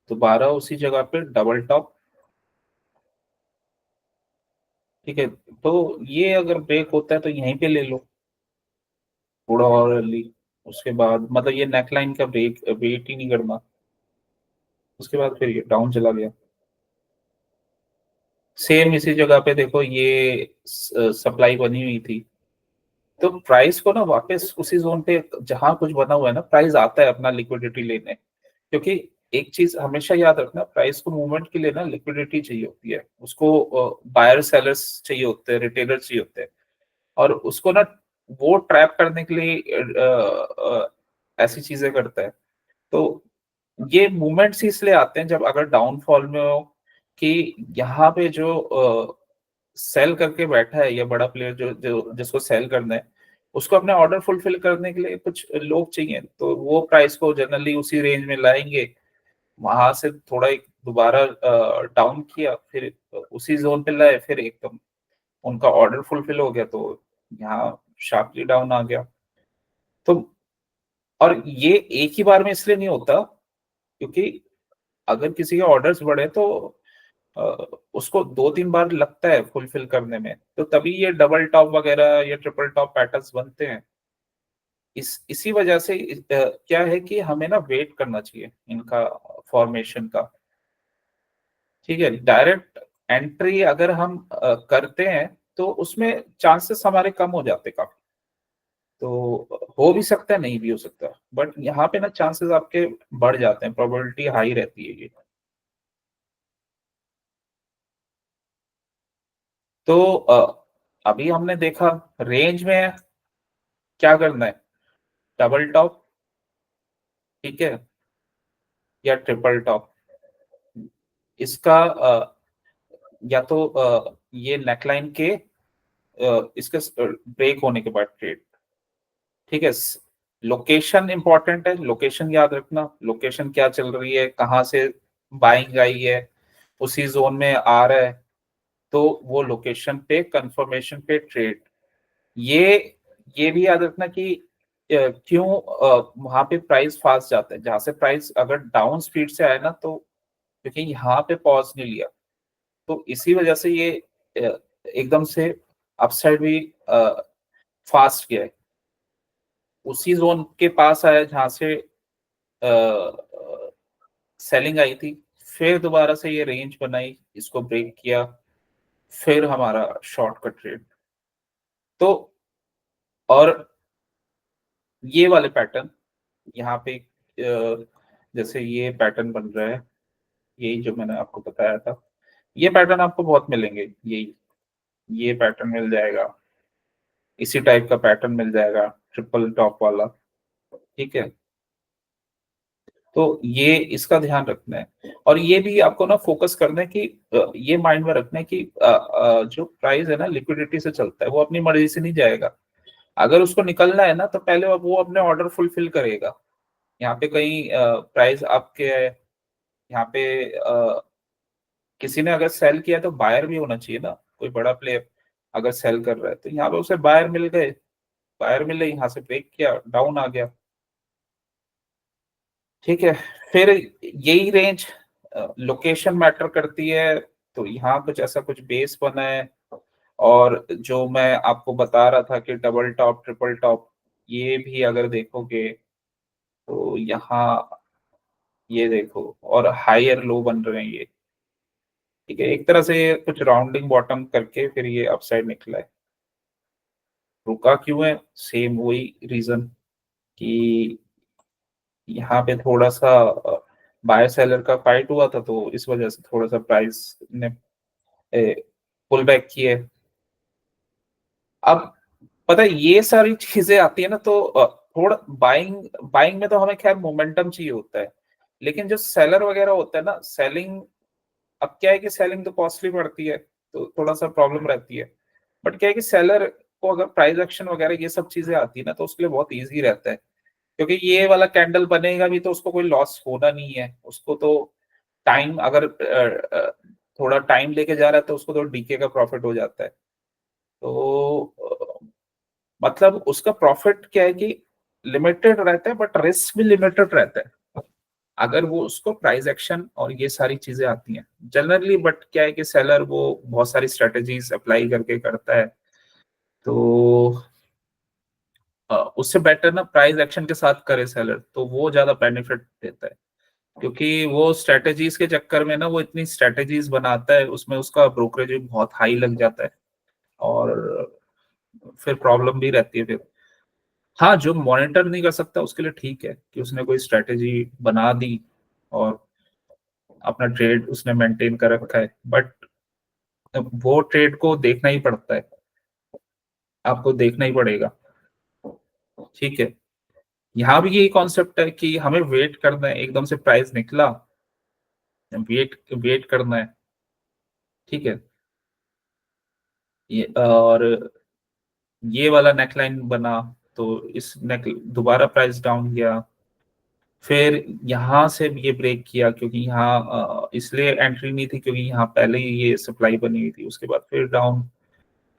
दोबारा उसी जगह पे डबल टॉप, ठीक है, तो ये अगर ब्रेक होता है तो यहीं पे ले लो थोड़ा और अर्ली। उसके बाद मतलब ये नेकलाइन का ब्रेक वेट ही नहीं करना, उसके बाद फिर ये डाउन चला गया। सेम इसी जगह पे देखो ये सप्लाई बनी हुई थी, तो प्राइस को ना वापस उसी जोन पे जहां कुछ बना हुआ है ना, प्राइस आता है अपना लिक्विडिटी लेने। क्योंकि एक चीज हमेशा याद रखना, प्राइस को मूवमेंट के लिए ना लिक्विडिटी चाहिए होती है, उसको बायर सेलर्स चाहिए होते हैं, रिटेलर चाहिए होते हैं, और उसको ना वो ट्रैप करने के लिए ऐसी चीजें करता है। तो ये मूवमेंट्स इसलिए आते हैं जब अगर डाउनफॉल में हो, कि यहाँ पे जो सेल करके बैठा है या बड़ा प्लेयर जो जिसको सेल करना है, उसको अपने ऑर्डर फुलफिल करने के लिए कुछ लोग चाहिए, तो वो प्राइस को जनरली उसी रेंज में लाएंगे। वहां से थोड़ा एक दोबारा डाउन किया, फिर उसी जोन पे लाए, फिर एकदम उनका ऑर्डर फुलफिल हो गया, तो यहाँ शार्पली डाउन आ गया। तो और ये एक ही बार में इसलिए नहीं होता, क्योंकि अगर किसी के ऑर्डर्स बढ़े तो अ, उसको 2-3 बार लगता है फुलफिल करने में, तो तभी ये डबल टॉप वगैरह या ट्रिपल टॉप पैटर्न्स बनते हैं। इसी वजह से क्या है कि हमें ना वेट करना चाहिए इनका फॉर्मेशन का, ठीक है। डायरेक्ट एंट्री अगर हम करते हैं तो उसमें चांसेस हमारे कम हो जाते काफी। तो हो भी सकता है, नहीं भी हो सकता, बट यहाँ पे ना चांसेस आपके बढ़ जाते हैं, प्रोबेबिलिटी हाई रहती है ये। तो अभी हमने देखा रेंज में क्या करना है, डबल टॉप, ठीक है, या ट्रिपल टॉप। इसका या तो ये नेकलाइन के इसके ब्रेक होने के बाद ट्रेड, ठीक है। लोकेशन इंपॉर्टेंट है, लोकेशन याद रखना, लोकेशन क्या चल रही है, कहाँ से बाइंग आई है, उसी जोन में आ रहा है, तो वो लोकेशन पे कंफर्मेशन पे ट्रेड। ये ये भी याद रखना कि क्यों वहां पे प्राइस फास्ट जाता है, जहां से प्राइस अगर डाउन स्पीड से आए ना, तो क्योंकि यहाँ पे पॉज नहीं लिया, तो इसी वजह से ये एकदम से अपसाइड भी फास्ट गया है। उसी जोन के पास आया जहां से सेलिंग आई थी, फिर दोबारा से ये रेंज बनाई, इसको ब्रेक किया, फिर हमारा शॉर्ट का ट्रेड। तो और ये वाले पैटर्न यहाँ पे जैसे ये पैटर्न बन रहा है, यही जो मैंने आपको बताया था, ये पैटर्न आपको बहुत मिलेंगे, यही ये पैटर्न मिल जाएगा, इसी टाइप का पैटर्न मिल जाएगा, ट्रिपल टॉप वाला, ठीक है। तो ये इसका ध्यान रखना है, और ये भी आपको ना फोकस करना है कि ये माइंड में रखना है कि जो प्राइस है ना लिक्विडिटी से चलता है, वो अपनी मर्जी से नहीं जाएगा। अगर उसको निकलना है ना, तो पहले वो अपने ऑर्डर फुलफिल करेगा। यहाँ पे कहीं प्राइस आपके यहाँ पे किसी ने अगर सेल किया तो बायर भी होना चाहिए ना, कोई बड़ा प्लेयर अगर सेल कर रहा है, तो यहाँ पे उसे बायर मिल गए, बायर मिले, यहाँ से ब्रेक किया, डाउन आ गया, ठीक है। फिर यही रेंज लोकेशन मैटर करती है, तो यहाँ कुछ ऐसा कुछ बेस बना है, और जो मैं आपको बता रहा था कि डबल टॉप ट्रिपल टॉप, ये भी अगर देखोगे तो यहाँ ये देखो, और हायर लो बन रहे हैं ये, ठीक है। एक तरह से ये कुछ राउंडिंग बॉटम करके फिर ये अपसाइड निकला है। रुका क्यों है, सेम वही रीजन कि यहाँ पे थोड़ा सा बायर सेलर का फाइट हुआ था, तो इस वजह से थोड़ा सा प्राइस ने पुल बैक किए। अब पता है ये सारी चीजें आती है ना, तो थोड़ा बाइंग बाइंग में तो हमें खैर मोमेंटम चाहिए होता है, लेकिन जो सेलर वगैरह होता है ना, सेलिंग, अब क्या है कि सेलिंग तो कॉस्टली पड़ती है, तो थोड़ा सा प्रॉब्लम रहती है। बट क्या है कि सेलर को अगर प्राइस एक्शन वगैरह ये सब चीजें आती है ना, तो उसके लिए बहुत इजी रहता है, क्योंकि ये वाला कैंडल बनेगा भी तो उसको कोई लॉस होना नहीं है, उसको तो टाइम अगर थोड़ा टाइम लेके जा रहा है तो उसको तो डीके का प्रॉफिट हो जाता है। तो मतलब उसका प्रॉफिट क्या है कि लिमिटेड रहता है, बट रिस्क भी लिमिटेड रहता है, अगर वो उसको प्राइस एक्शन और ये सारी चीजें आती हैं जनरली। बट क्या है कि सेलर वो बहुत सारी स्ट्रेटेजीज अप्लाई करके करता है, तो उससे बेटर ना प्राइस एक्शन के साथ करे सेलर, तो वो ज्यादा बेनिफिट देता है, क्योंकि वो स्ट्रेटेजीज के चक्कर में ना वो इतनी स्ट्रेटेजीज बनाता है, उसमें उसका ब्रोकरेज भी बहुत हाई लग जाता है, और फिर प्रॉब्लम भी रहती है फिर। हाँ, जो मॉनिटर नहीं कर सकता उसके लिए ठीक है कि उसने कोई स्ट्रेटेजी बना दी और अपना ट्रेड उसने मेंटेन कर रखा है, बट वो ट्रेड को देखना ही पड़ता है, आपको देखना ही पड़ेगा, ठीक है। यहाँ भी यही कॉन्सेप्ट है कि हमें वेट करना है, एकदम से प्राइस निकला, वेट वेट करना है, ठीक है। और ये वाला नेकलाइन बना, तो इस नेक दोबारा प्राइस डाउन गया, फिर यहाँ से ये ब्रेक किया, क्योंकि यहाँ इसलिए एंट्री नहीं थी क्योंकि यहाँ पहले ही ये सप्लाई बनी हुई थी, उसके बाद फिर डाउन,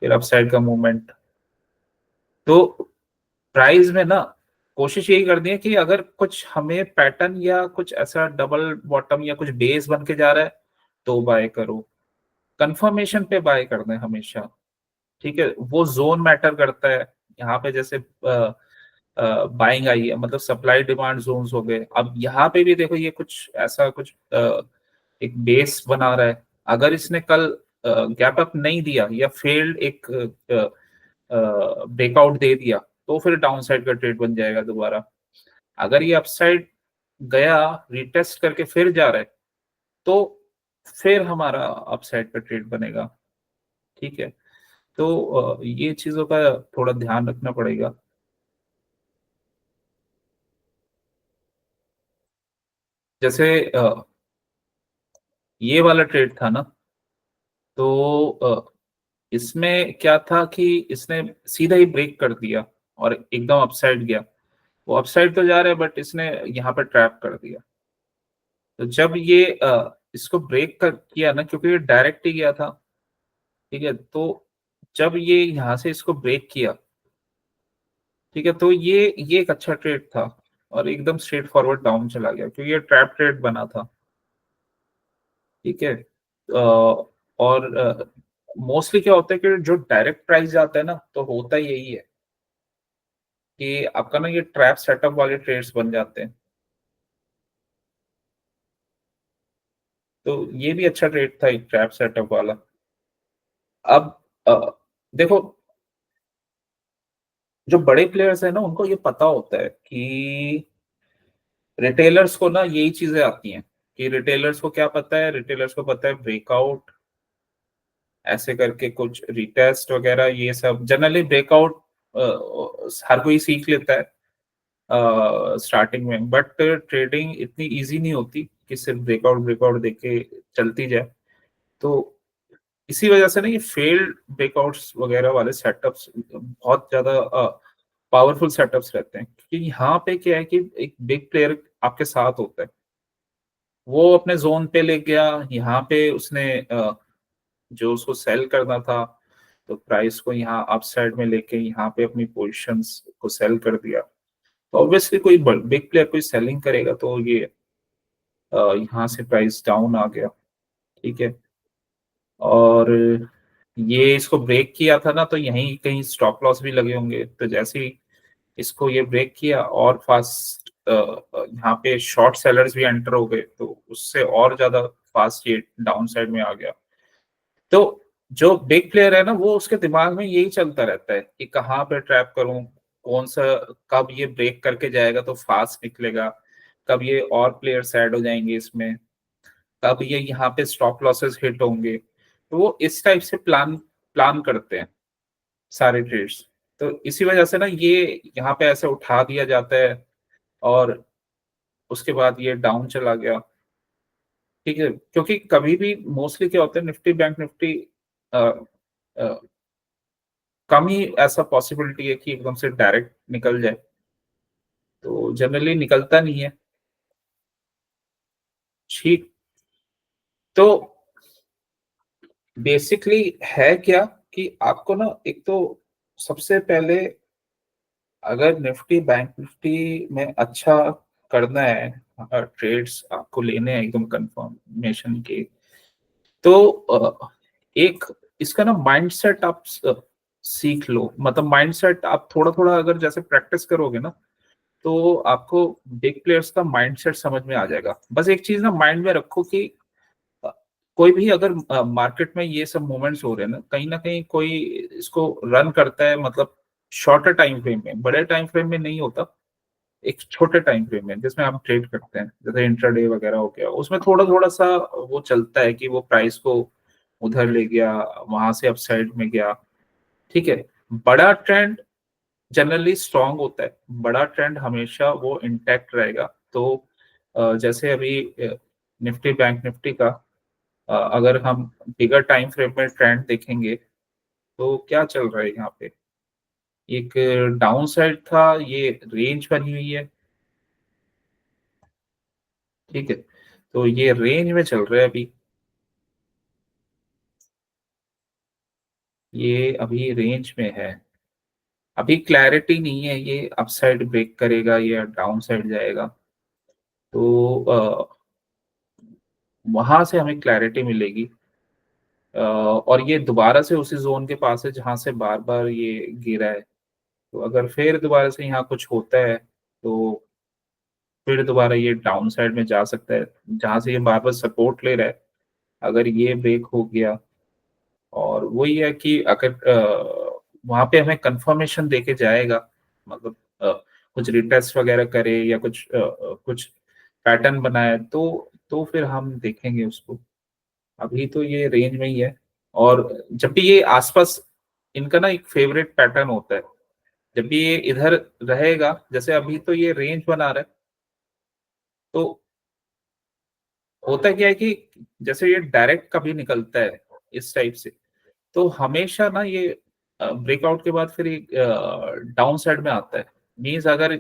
फिर अपसाइड का मूवमेंट। तो प्राइस में ना कोशिश यही करनी है कि अगर कुछ हमें पैटर्न या कुछ ऐसा डबल बॉटम या कुछ बेस बन के जा रहा है, तो बाय करो, कंफर्मेशन पे बाय करना है हमेशा, ठीक है। वो जोन मैटर करता है, यहाँ पे जैसे बाइंग आई है, मतलब सप्लाई डिमांड जोन्स हो गए। अब यहाँ पे भी देखो ये कुछ ऐसा कुछ एक बेस बना रहा है, अगर इसने कल गैप अप नहीं दिया या फेल्ड एक ब्रेकआउट दे दिया तो फिर डाउन साइड का ट्रेड बन जाएगा दोबारा। अगर ये अपसाइड गया, रिटेस्ट करके फिर जा रहा है, तो फिर हमारा अपसाइड का ट्रेड बनेगा। ठीक है, तो ये चीजों का थोड़ा ध्यान रखना पड़ेगा। जैसे ये वाला ट्रेड था ना, तो इसमें क्या था कि इसने सीधा ही ब्रेक कर दिया और एकदम अपसाइड गया। वो अपसाइड तो जा रहा है बट इसने यहाँ पर ट्रैप कर दिया। तो जब ये इसको ब्रेक कर किया ना, क्योंकि ये डायरेक्ट ही गया था, ठीक है, तो जब ये यहाँ से इसको ब्रेक किया, ठीक है, तो ये एक अच्छा ट्रेड था और एकदम स्ट्रेट फॉरवर्ड डाउन चला गया क्योंकि ये ट्रैप ट्रेड बना था। ठीक है, और मोस्टली क्या होता है कि जो डायरेक्ट प्राइस जाता है ना, तो होता यही है कि आपका ना ये ट्रैप सेटअप वाले ट्रेड्स बन जाते हैं। तो ये भी अच्छा ट्रेड था एक ट्रैप सेटअप वाला। अब देखो, जो बड़े प्लेयर्स है ना, उनको ये पता होता है कि रिटेलर्स को ना यही चीजें आती हैं कि रिटेलर्स को क्या पता है, रिटेलर्स को पता है ब्रेकआउट ऐसे करके कुछ रिटेस्ट वगैरह, ये सब जनरली ब्रेकआउट हर कोई सीख लेता है स्टार्टिंग में, बट ट्रेडिंग इतनी इजी नहीं होती कि सिर्फ ब्रेकआउट ब्रेकआउट देख के चलती जाए। तो इसी वजह से ना ये फेल्ड ब्रेकआउट्स वगैरह वाले सेटअप्स बहुत ज्यादा पावरफुल सेटअप्स रहते हैं, क्योंकि यहाँ पे क्या है कि एक बिग प्लेयर आपके साथ होता है। वो अपने जोन पे ले गया, यहाँ पे उसने जो उसको सेल करना था, तो प्राइस को यहाँ अप साइड में लेके यहाँ पे अपनी पोजीशंस को सेल कर दिया। तो ऑब्वियसली कोई बिग प्लेयर कोई सेलिंग करेगा तो ये यहाँ से प्राइस डाउन आ गया। ठीक है, और ये इसको ब्रेक किया था ना, तो यहीं कहीं स्टॉप लॉस भी लगे होंगे। तो जैसे ही इसको ये ब्रेक किया और फास्ट यहाँ पे शॉर्ट सेलर्स भी एंटर हो गए, तो उससे और ज्यादा फास्ट ये डाउन साइड में आ गया। तो जो बिग प्लेयर है ना, वो उसके दिमाग में यही चलता रहता है कि कहाँ पे ट्रैप करूं, कौन सा, कब ये ब्रेक करके जाएगा तो फास्ट निकलेगा, कब ये और प्लेयर्स ऐड हो जाएंगे इसमें, कब ये यहाँ पे स्टॉप लॉसेस हिट होंगे। तो वो इस टाइप से प्लान प्लान करते हैं सारे ट्रेड्स। तो इसी वजह से ना ये यहाँ पे ऐसे उठा दिया जाता है और उसके बाद ये डाउन चला गया। ठीक है, क्योंकि कभी भी मोस्टली क्या होता है, निफ्टी बैंक निफ्टी अ, अ, कम ही ऐसा पॉसिबिलिटी है कि एकदम से डायरेक्ट निकल जाए, तो जनरली निकलता नहीं है। ठीक, तो बेसिकली है क्या कि आपको ना, एक तो सबसे पहले अगर निफ्टी बैंक निफ्टी में अच्छा करना है, ट्रेड्स आपको लेने हैं एकदम कंफर्मेशन के, तो एक इसका ना माइंडसेट आप सीख लो। मतलब माइंडसेट आप थोड़ा थोड़ा अगर जैसे प्रैक्टिस करोगे ना, तो आपको बिग प्लेयर्स का माइंडसेट समझ में आ जाएगा। बस एक चीज ना माइंड में रखो कि अ, कोई भी अगर मार्केट में ये सब मूवमेंट्स हो रहे हैं ना कहीं कोई इसको रन करता है, मतलब शॉर्टर टाइम फ्रेम में, बड़े टाइम फ्रेम में नहीं होता, एक छोटे टाइम फ्रेम में जिसमें आप ट्रेड करते हैं, जैसे इंट्राडे वगैरह हो गया, उसमें थोड़ा थोड़ा सा वो चलता है कि वो प्राइस को उधर ले गया, वहां से अपसाइड में गया। ठीक है, बड़ा ट्रेंड जनरली स्ट्रांग होता है, बड़ा ट्रेंड हमेशा वो इंटैक्ट रहेगा। तो जैसे अभी निफ्टी बैंक निफ्टी का अगर हम बिगर टाइम फ्रेम में ट्रेंड देखेंगे, तो क्या चल रहा है यहाँ पे, एक डाउन साइड था, ये रेंज बनी हुई है। ठीक है, तो ये रेंज में चल रहा है अभी, ये अभी रेंज में है। अभी क्लैरिटी नहीं है ये अपसाइड ब्रेक करेगा या डाउन साइड जाएगा, तो वहां से हमें क्लैरिटी मिलेगी। और ये दोबारा से उसी जोन के पास है जहां से बार बार ये गिरा है। तो अगर फिर दोबारा से यहाँ कुछ होता है, तो फिर दोबारा ये डाउन साइड में जा सकता है, जहां से ये बार बार सपोर्ट ले रहा है। अगर ये ब्रेक हो गया, और वही है कि अगर वहां पे हमें कंफर्मेशन देके जाएगा, मतलब कुछ रिटेस्ट वगैरह करे या कुछ पैटर्न बनाए, तो फिर हम देखेंगे उसको। अभी तो ये रेंज में ही है। और जब भी ये आसपास, इनका ना एक फेवरेट पैटर्न होता है, जब भी ये इधर रहेगा, जैसे अभी तो ये रेंज बना रहा है, तो होता क्या है कि जैसे ये डायरेक्ट कभी निकलता है इस टाइप से, तो हमेशा ना ये ब्रेकआउट के बाद फिर एक डाउन साइड में आता है। मीन्स अगर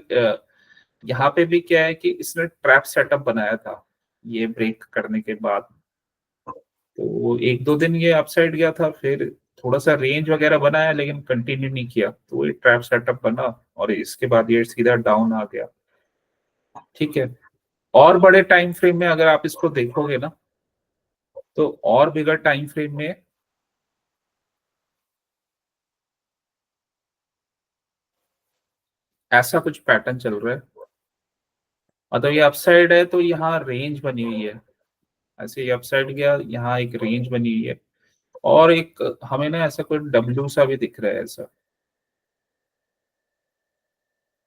यहाँ पे भी क्या है कि इसने ट्रैप सेटअप बनाया था ये ब्रेक करने के बाद, तो एक दो दिन ये अपसाइड गया था, फिर थोड़ा सा रेंज वगैरह बनाया लेकिन कंटिन्यू नहीं किया, तो ये ट्रैप सेटअप बना और इसके बाद ये सीधा डाउन आ गया। ठीक है। और बड़े टाइम फ्रेम में अगर आप इसको देखोगे ना, तो और बिगर टाइम फ्रेम में ऐसा कुछ पैटर्न चल रहा है। मतलब ये अपसाइड है तो यहाँ रेंज बनी हुई है, ऐसे ये अपसाइड गया, यहाँ एक रेंज बनी हुई है, और एक हमें ना ऐसा कोई डब्ल्यू सा भी दिख रहा है ऐसा।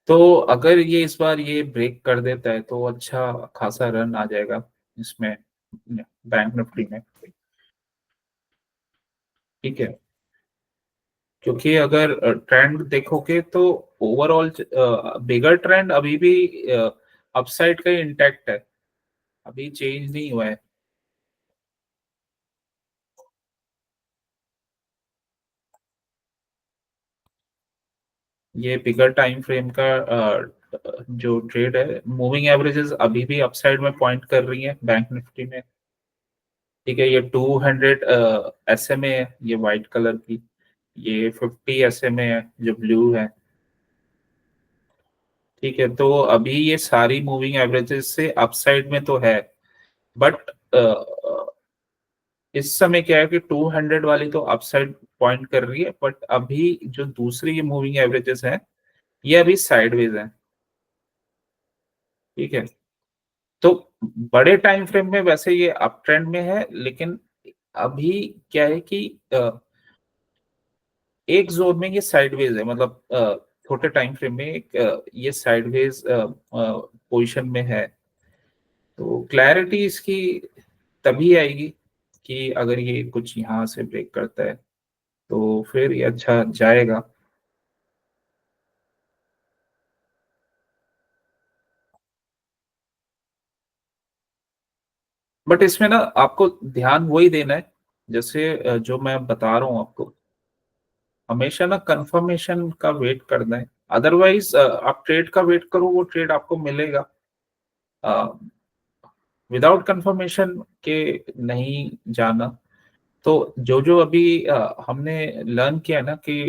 तो अगर ये इस बार ये ब्रेक कर देता है तो अच्छा खासा रन आ जाएगा इसमें, बैंक निफ्टी में। ठीक है। क्योंकि अगर ट्रेंड देखोगे तो ओवरऑल बिगर ट्रेंड अभी भी अपसाइड का इंटैक्ट है, अभी चेंज नहीं हुआ है। ये बिगर टाइम फ्रेम का जो ट्रेड है, मूविंग एवरेजेस अभी भी अपसाइड में पॉइंट कर रही है बैंक निफ्टी में। ठीक है। ये 200 SMA है, ये व्हाइट कलर की, ये 50 SMA है जो ब्लू है। ठीक है। तो अभी ये सारी मूविंग एवरेजेस से अपसाइड में तो है, बट इस समय क्या है कि 200 वाली तो अपसाइड पॉइंट कर रही है, बट अभी जो दूसरी ये मूविंग एवरेजेस हैं, ये अभी साइडवेज हैं। ठीक है। तो बड़े टाइम फ्रेम में वैसे ये अप ट्रेंड में है, लेकिन अभी क्या है कि एक जोन में ये साइडवेज है, मतलब छोटे टाइम फ्रेम में एक ये साइडवेज पोजीशन में है। तो क्लैरिटी इसकी तभी आएगी कि अगर ये कुछ यहाँ से ब्रेक करता है, तो फिर ये अच्छा जाएगा। बट इसमें ना आपको ध्यान वही देना है, जैसे जो मैं बता रहा हूँ आपको, हमेशा ना कंफर्मेशन का वेट करना है। अदरवाइज आप ट्रेड का वेट करो, वो ट्रेड आपको मिलेगा, विदाउट कंफर्मेशन के नहीं जाना। तो जो जो अभी हमने लर्न किया ना कि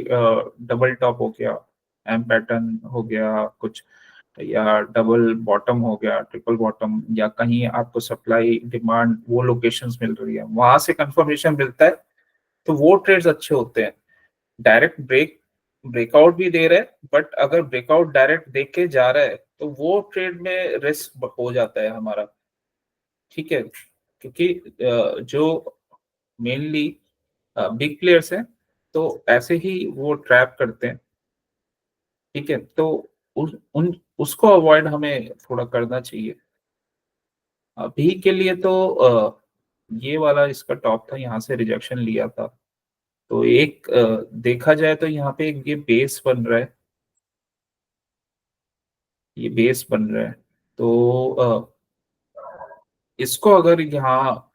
डबल टॉप हो गया, एम पैटर्न हो गया कुछ, या डबल बॉटम हो गया, ट्रिपल बॉटम, या कहीं आपको सप्लाई डिमांड वो लोकेशंस मिल रही है, वहां से कंफर्मेशन मिलता है, तो वो ट्रेड्स अच्छे होते हैं। डायरेक्ट ब्रेकआउट भी दे रहे हैं, बट अगर ब्रेकआउट डायरेक्ट देख के जा रहा है तो वो ट्रेड में रिस्क हो जाता है हमारा। ठीक है। क्योंकि जो मेनली बिग प्लेयर्स हैं, तो ऐसे ही वो ट्रैप करते हैं। ठीक है। तो उसको अवॉइड हमें थोड़ा करना चाहिए। अभी के लिए तो ये वाला इसका टॉप था, यहाँ से रिजेक्शन लिया था, तो एक देखा जाए तो यहाँ पे एक ये बेस बन रहा है, ये बेस बन रहा है। तो इसको अगर यहाँ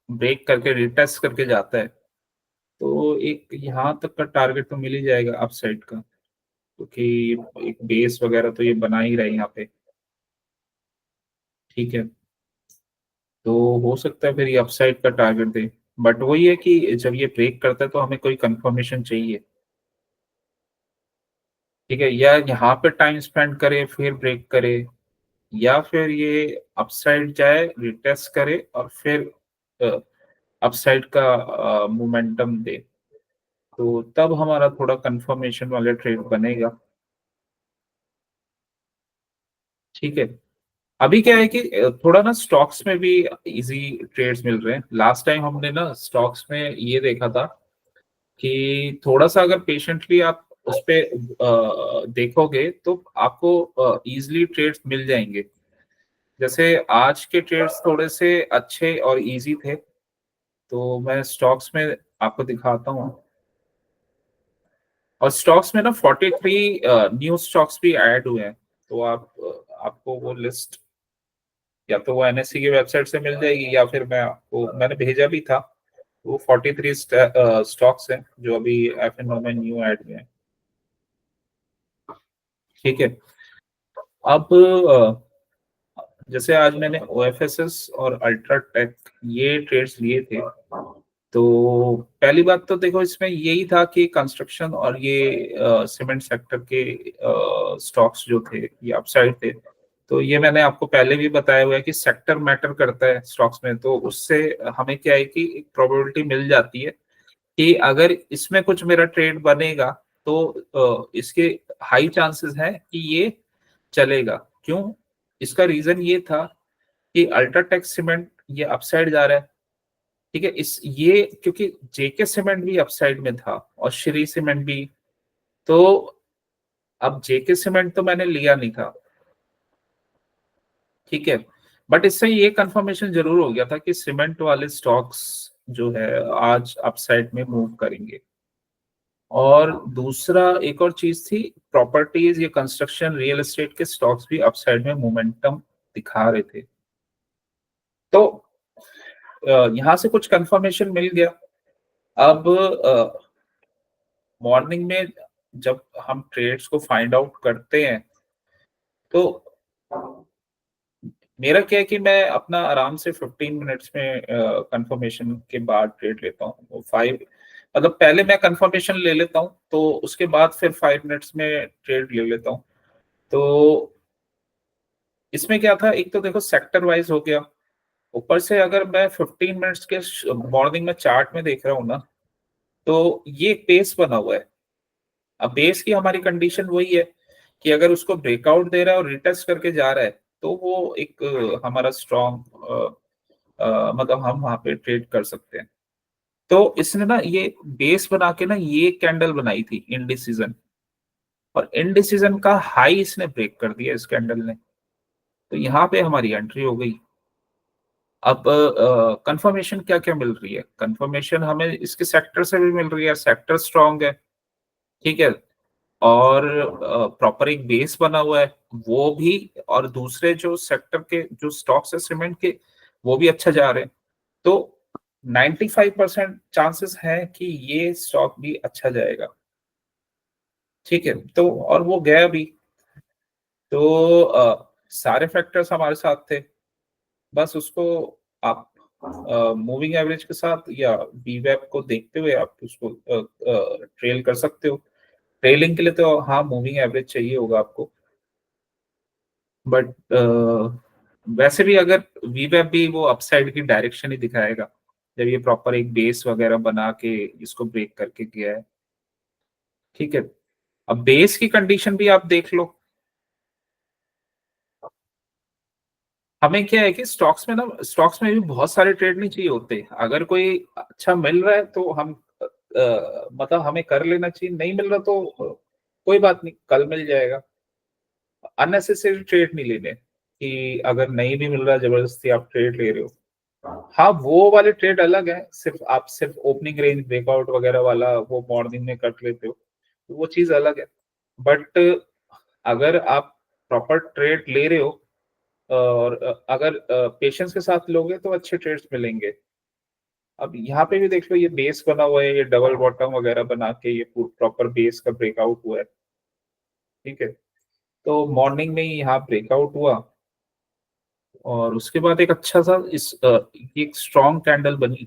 ब्रेक करके रिटेस्ट करके जाता है, तो एक यहाँ तक का टारगेट तो मिल ही जाएगा अपसाइड का, क्योंकि एक बेस वगैरह तो ये बना ही रहा है यहाँ पे। ठीक है। तो हो सकता है फिर ये अपसाइड का टारगेट दे, बट वही है कि जब ये ब्रेक करता है तो हमें कोई कंफर्मेशन चाहिए। ठीक है। या यहाँ पे टाइम स्पेंड करे फिर ब्रेक करे, या फिर ये अपसाइड जाए रिटेस्ट करे और फिर अपसाइड का मोमेंटम दे, तो तब हमारा थोड़ा कंफर्मेशन वाले ट्रेड बनेगा। ठीक है। अभी क्या है कि थोड़ा ना स्टॉक्स में भी इजी ट्रेड्स मिल रहे हैं। लास्ट टाइम हमने ना स्टॉक्स में ये देखा था कि थोड़ा सा अगर पेशेंटली आप उस पे देखोगे तो आपको इजीली ट्रेड्स मिल जाएंगे। जैसे आज के ट्रेड्स थोड़े से अच्छे और इजी थे, तो मैं स्टॉक्स में आपको दिखाता हूँ। और स्टॉक्स में ना 43 न्यू स्टॉक्स भी ऐड हुए हैं, तो आपको वो लिस्ट या तो वो एनएससी की वेबसाइट से मिल जाएगी, या फिर मैंने भेजा भी था। वो 43 स्टॉक्स हैं जो अभी एफएनओ में न्यू ऐड हुए हैं। ठीक है। अब जैसे आज मैंने ओएफएसएस और अल्ट्राटेक ये ट्रेड्स लिए थे। तो पहली बात तो देखो, इसमें यही था कि कंस्ट्रक्शन और ये सीमेंट सेक्टर के स्टॉक्स जो थे ये अपसाइड थे। तो ये मैंने आपको पहले भी बताया हुआ है कि सेक्टर मैटर करता है स्टॉक्स में, तो उससे हमें क्या है कि एक प्रोबेबिलिटी मिल जाती है कि अगर इसमें कुछ मेरा ट्रेड बनेगा तो इसके हाई चांसेस हैं कि ये चलेगा। क्यों? इसका रीजन ये था कि अल्ट्राटेक सीमेंट ये अपसाइड जा रहा है। ठीक है, इस ये क्योंकि जेके सीमेंट भी अपसाइड में था और श्री सीमेंट भी। तो अब जेके सीमेंट तो मैंने लिया नहीं था, ठीक है, बट इससे ये कंफर्मेशन जरूर हो गया था कि सीमेंट वाले स्टॉक्स जो है आज अपसाइड में मूव करेंगे। और दूसरा एक और चीज थी, प्रॉपर्टीज, ये कंस्ट्रक्शन रियल एस्टेट के स्टॉक्स भी अपसाइड में मोमेंटम दिखा रहे थे। तो यहाँ से कुछ कंफर्मेशन मिल गया। अब मॉर्निंग में जब हम ट्रेड्स को फाइंड आउट करते हैं तो मेरा क्या है कि मैं अपना आराम से 15 मिनट्स में कंफर्मेशन के बाद ट्रेड लेता हूँ। 5 मतलब पहले मैं कंफर्मेशन ले लेता हूँ, तो उसके बाद फिर 5 मिनट्स में ट्रेड ले लेता हूँ। तो इसमें क्या था, एक तो देखो सेक्टर वाइज हो गया, ऊपर से अगर मैं 15 मिनट्स के मॉर्निंग में चार्ट में देख रहा हूँ ना, तो ये बेस बना हुआ है। अब बेस की हमारी कंडीशन वही है कि अगर उसको ब्रेकआउट दे रहा है और रिटेस्ट करके जा रहा है तो वो एक हमारा स्ट्रॉन्ग मतलब हम वहां पे ट्रेड कर सकते हैं। तो इसने ना ये बेस बना के ना ये कैंडल बनाई थी इनडिसीजन, और इनडिसीजन का हाई इसने ब्रेक कर दिया इस कैंडल ने। तो यहाँ पे हमारी एंट्री हो गई। अब कंफर्मेशन क्या क्या मिल रही है? कंफर्मेशन हमें इसके सेक्टर से भी मिल रही है, सेक्टर स्ट्रांग है, ठीक है, और प्रॉपर एक बेस बना हुआ है वो भी, और दूसरे जो सेक्टर के जो स्टॉक्स है सीमेंट के वो भी अच्छा जा रहे हैं। तो 95% चांसेस हैं कि ये स्टॉक भी अच्छा जाएगा। ठीक है, तो और वो गया भी। तो सारे फैक्टर्स हमारे साथ थे, बस उसको आप मूविंग एवरेज के साथ या बीवेप को देखते हुए आप उसको ट्रेल कर सकते हो। ट्रेलिंग के लिए तो हाँ मूविंग एवरेज चाहिए होगा आपको, बट वैसे भी अगर वीवेप भी वो अपसाइड की डायरेक्शन ही दिखाएगा जब ये प्रॉपर एक बेस वगैरह बना के इसको ब्रेक करके गया है। ठीक है, अब बेस की कंडीशन भी आप देख लो। हमें क्या है कि स्टॉक्स में भी बहुत सारे ट्रेड नहीं चाहिए होते। अगर कोई अच्छा मिल रहा है तो हम मतलब हमें कर लेना चाहिए, नहीं मिल रहा तो कोई बात नहीं, कल मिल जाएगा। अननेसेसरी ट्रेड नहीं लेने कि अगर नहीं भी मिल रहा जबरदस्ती आप ट्रेड ले रहे हो। हाँ वो वाले ट्रेड अलग है, सिर्फ ओपनिंग रेंज ब्रेकआउट वगैरह वाला वो मॉर्निंग में कर लेते हो, तो वो चीज अलग है। बट अगर आप प्रॉपर ट्रेड ले रहे हो और अगर पेशेंस के साथ लोगे तो अच्छे ट्रेड्स मिलेंगे। अब यहाँ पे भी देख लो, ये बेस बना हुआ है, ये डबल बॉटम वगैरह बना के ये प्रॉपर बेस का ब्रेकआउट हुआ है। ठीक है, तो मॉर्निंग में ही यहाँ ब्रेकआउट हुआ और उसके बाद एक अच्छा सा एक स्ट्रॉन्ग कैंडल बनी,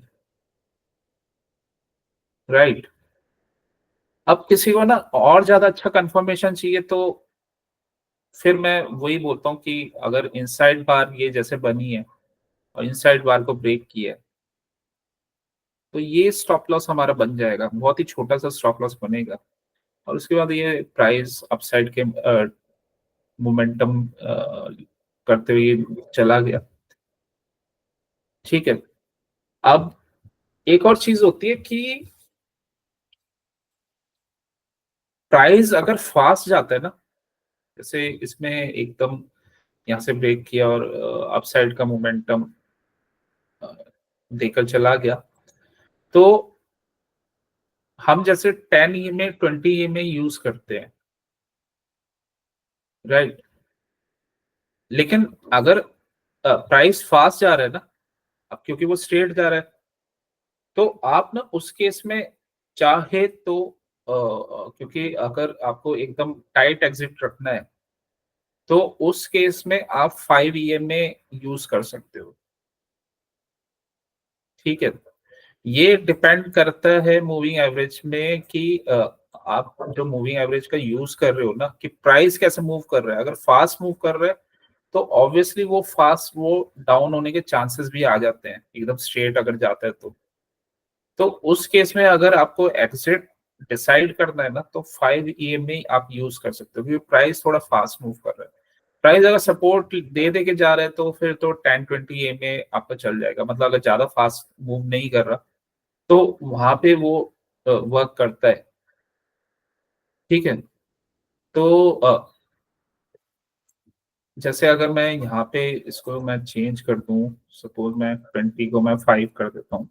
राइट। अब किसी को ना और ज्यादा अच्छा कंफर्मेशन चाहिए तो फिर मैं वही बोलता हूँ कि अगर इनसाइड बार ये जैसे बनी है और इनसाइड बार को ब्रेक किया है तो ये स्टॉप लॉस हमारा बन जाएगा, बहुत ही छोटा सा स्टॉप लॉस बनेगा। और उसके बाद ये प्राइस अपसाइड के मोमेंटम करते हुए चला गया। ठीक है, अब एक और चीज होती है कि प्राइस अगर फास्ट जाता है ना, जैसे इसमें एकदम यहाँ से ब्रेक किया और अपसाइड का मोमेंटम देकर चला गया, तो हम जैसे 10 EMA 20 EMA यूज करते हैं, राइट। लेकिन अगर प्राइस फास्ट जा रहा है ना, अब क्योंकि वो स्ट्रेट जा रहा है, तो आप ना उस केस में चाहे तो क्योंकि अगर आपको एकदम टाइट एग्जिट रखना है, तो उस केस में आप 5 EMA यूज कर सकते हो। ठीक है, ये डिपेंड करता है मूविंग एवरेज में कि आप जो मूविंग एवरेज का यूज कर रहे हो ना, कि प्राइस कैसे मूव कर रहा है। अगर फास्ट मूव कर रहा है तो ऑब्वियसली वो डाउन होने के चांसेस भी आ जाते हैं, एकदम स्ट्रेट अगर जाता है तो उस केस में अगर आपको एग्जिट डिसाइड करना है ना, तो 5 EMA आप यूज कर सकते हो, क्योंकि प्राइस थोड़ा फास्ट मूव कर रहा है। प्राइस अगर सपोर्ट दे के जा रहा है तो फिर तो 10-20 EMA आपका चल जाएगा, मतलब अगर ज्यादा फास्ट मूव नहीं कर रहा तो वहां पे वो वर्क करता है। ठीक है, तो जैसे अगर मैं यहाँ पे इसको मैं चेंज कर दूं, सपोज मैं 20 को मैं 5 कर देता हूँ,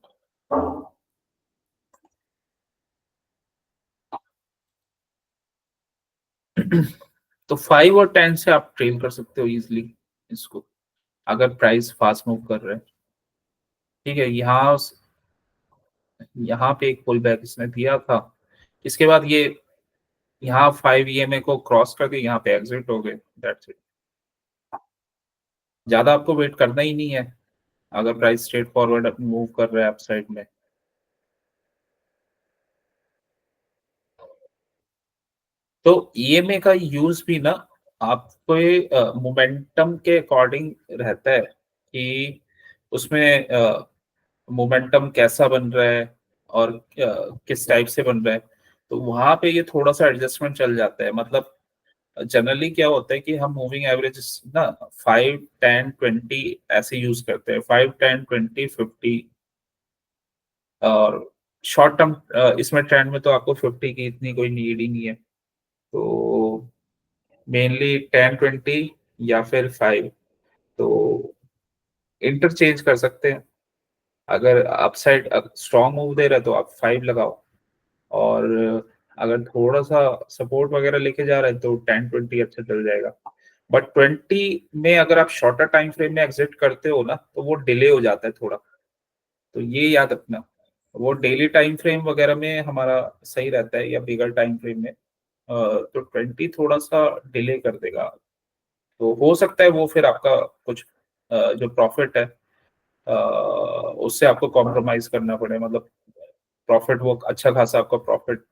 तो 5 और 10 से आप ट्रेल कर सकते हो इजिली इसको, अगर प्राइस फास्ट मूव कर रहा है। ठीक है, यहाँ पे एक पुल बैक इसने दिया था, इसके बाद ये यहाँ 5 EMA को क्रॉस करके यहाँ पे एग्जिट हो गए, दैट्स इट। ज्यादा आपको वेट करना ही नहीं है अगर प्राइस स्ट्रेट फॉरवर्ड मूव कर रहा है अपसाइड में। तो EMA का यूज भी ना आपको मोमेंटम के अकॉर्डिंग रहता है कि उसमें मोमेंटम कैसा बन रहा है और किस टाइप से बन रहा है, तो वहां पे ये थोड़ा सा एडजस्टमेंट चल जाता है। मतलब जनरली क्या होता है कि हम मूविंग एवरेज ना 5, 10, 20 ऐसे यूज करते हैं, 5, 10, 20, 50। और शॉर्ट टर्म इसमें ट्रेंड में तो आपको 50 की इतनी कोई नीड ही नहीं है, तो मेनली 10, 20 या फिर 5, तो इंटरचेंज कर सकते हैं। अगर अपसाइड स्ट्रॉन्ग मूव दे रहा है तो आप 5 लगाओ, और अगर थोड़ा सा सपोर्ट वगैरह लेके जा रहा है तो 10, 20 अच्छा चल जाएगा। बट 20 में अगर आप शॉर्टर टाइम फ्रेम में एग्जिट करते हो ना, तो वो डिले हो जाता है थोड़ा, तो ये याद रखना। वो डेली टाइम फ्रेम वगैरह में हमारा सही रहता है, या बिगर टाइम फ्रेम में तो 20 थोड़ा सा डिले कर देगा, तो हो सकता है वो फिर आपका कुछ जो प्रॉफिट है अ, उससे आपको कॉम्प्रोमाइज करना पड़े, मतलब प्रॉफिट वो अच्छा खासा आपका प्रॉफिट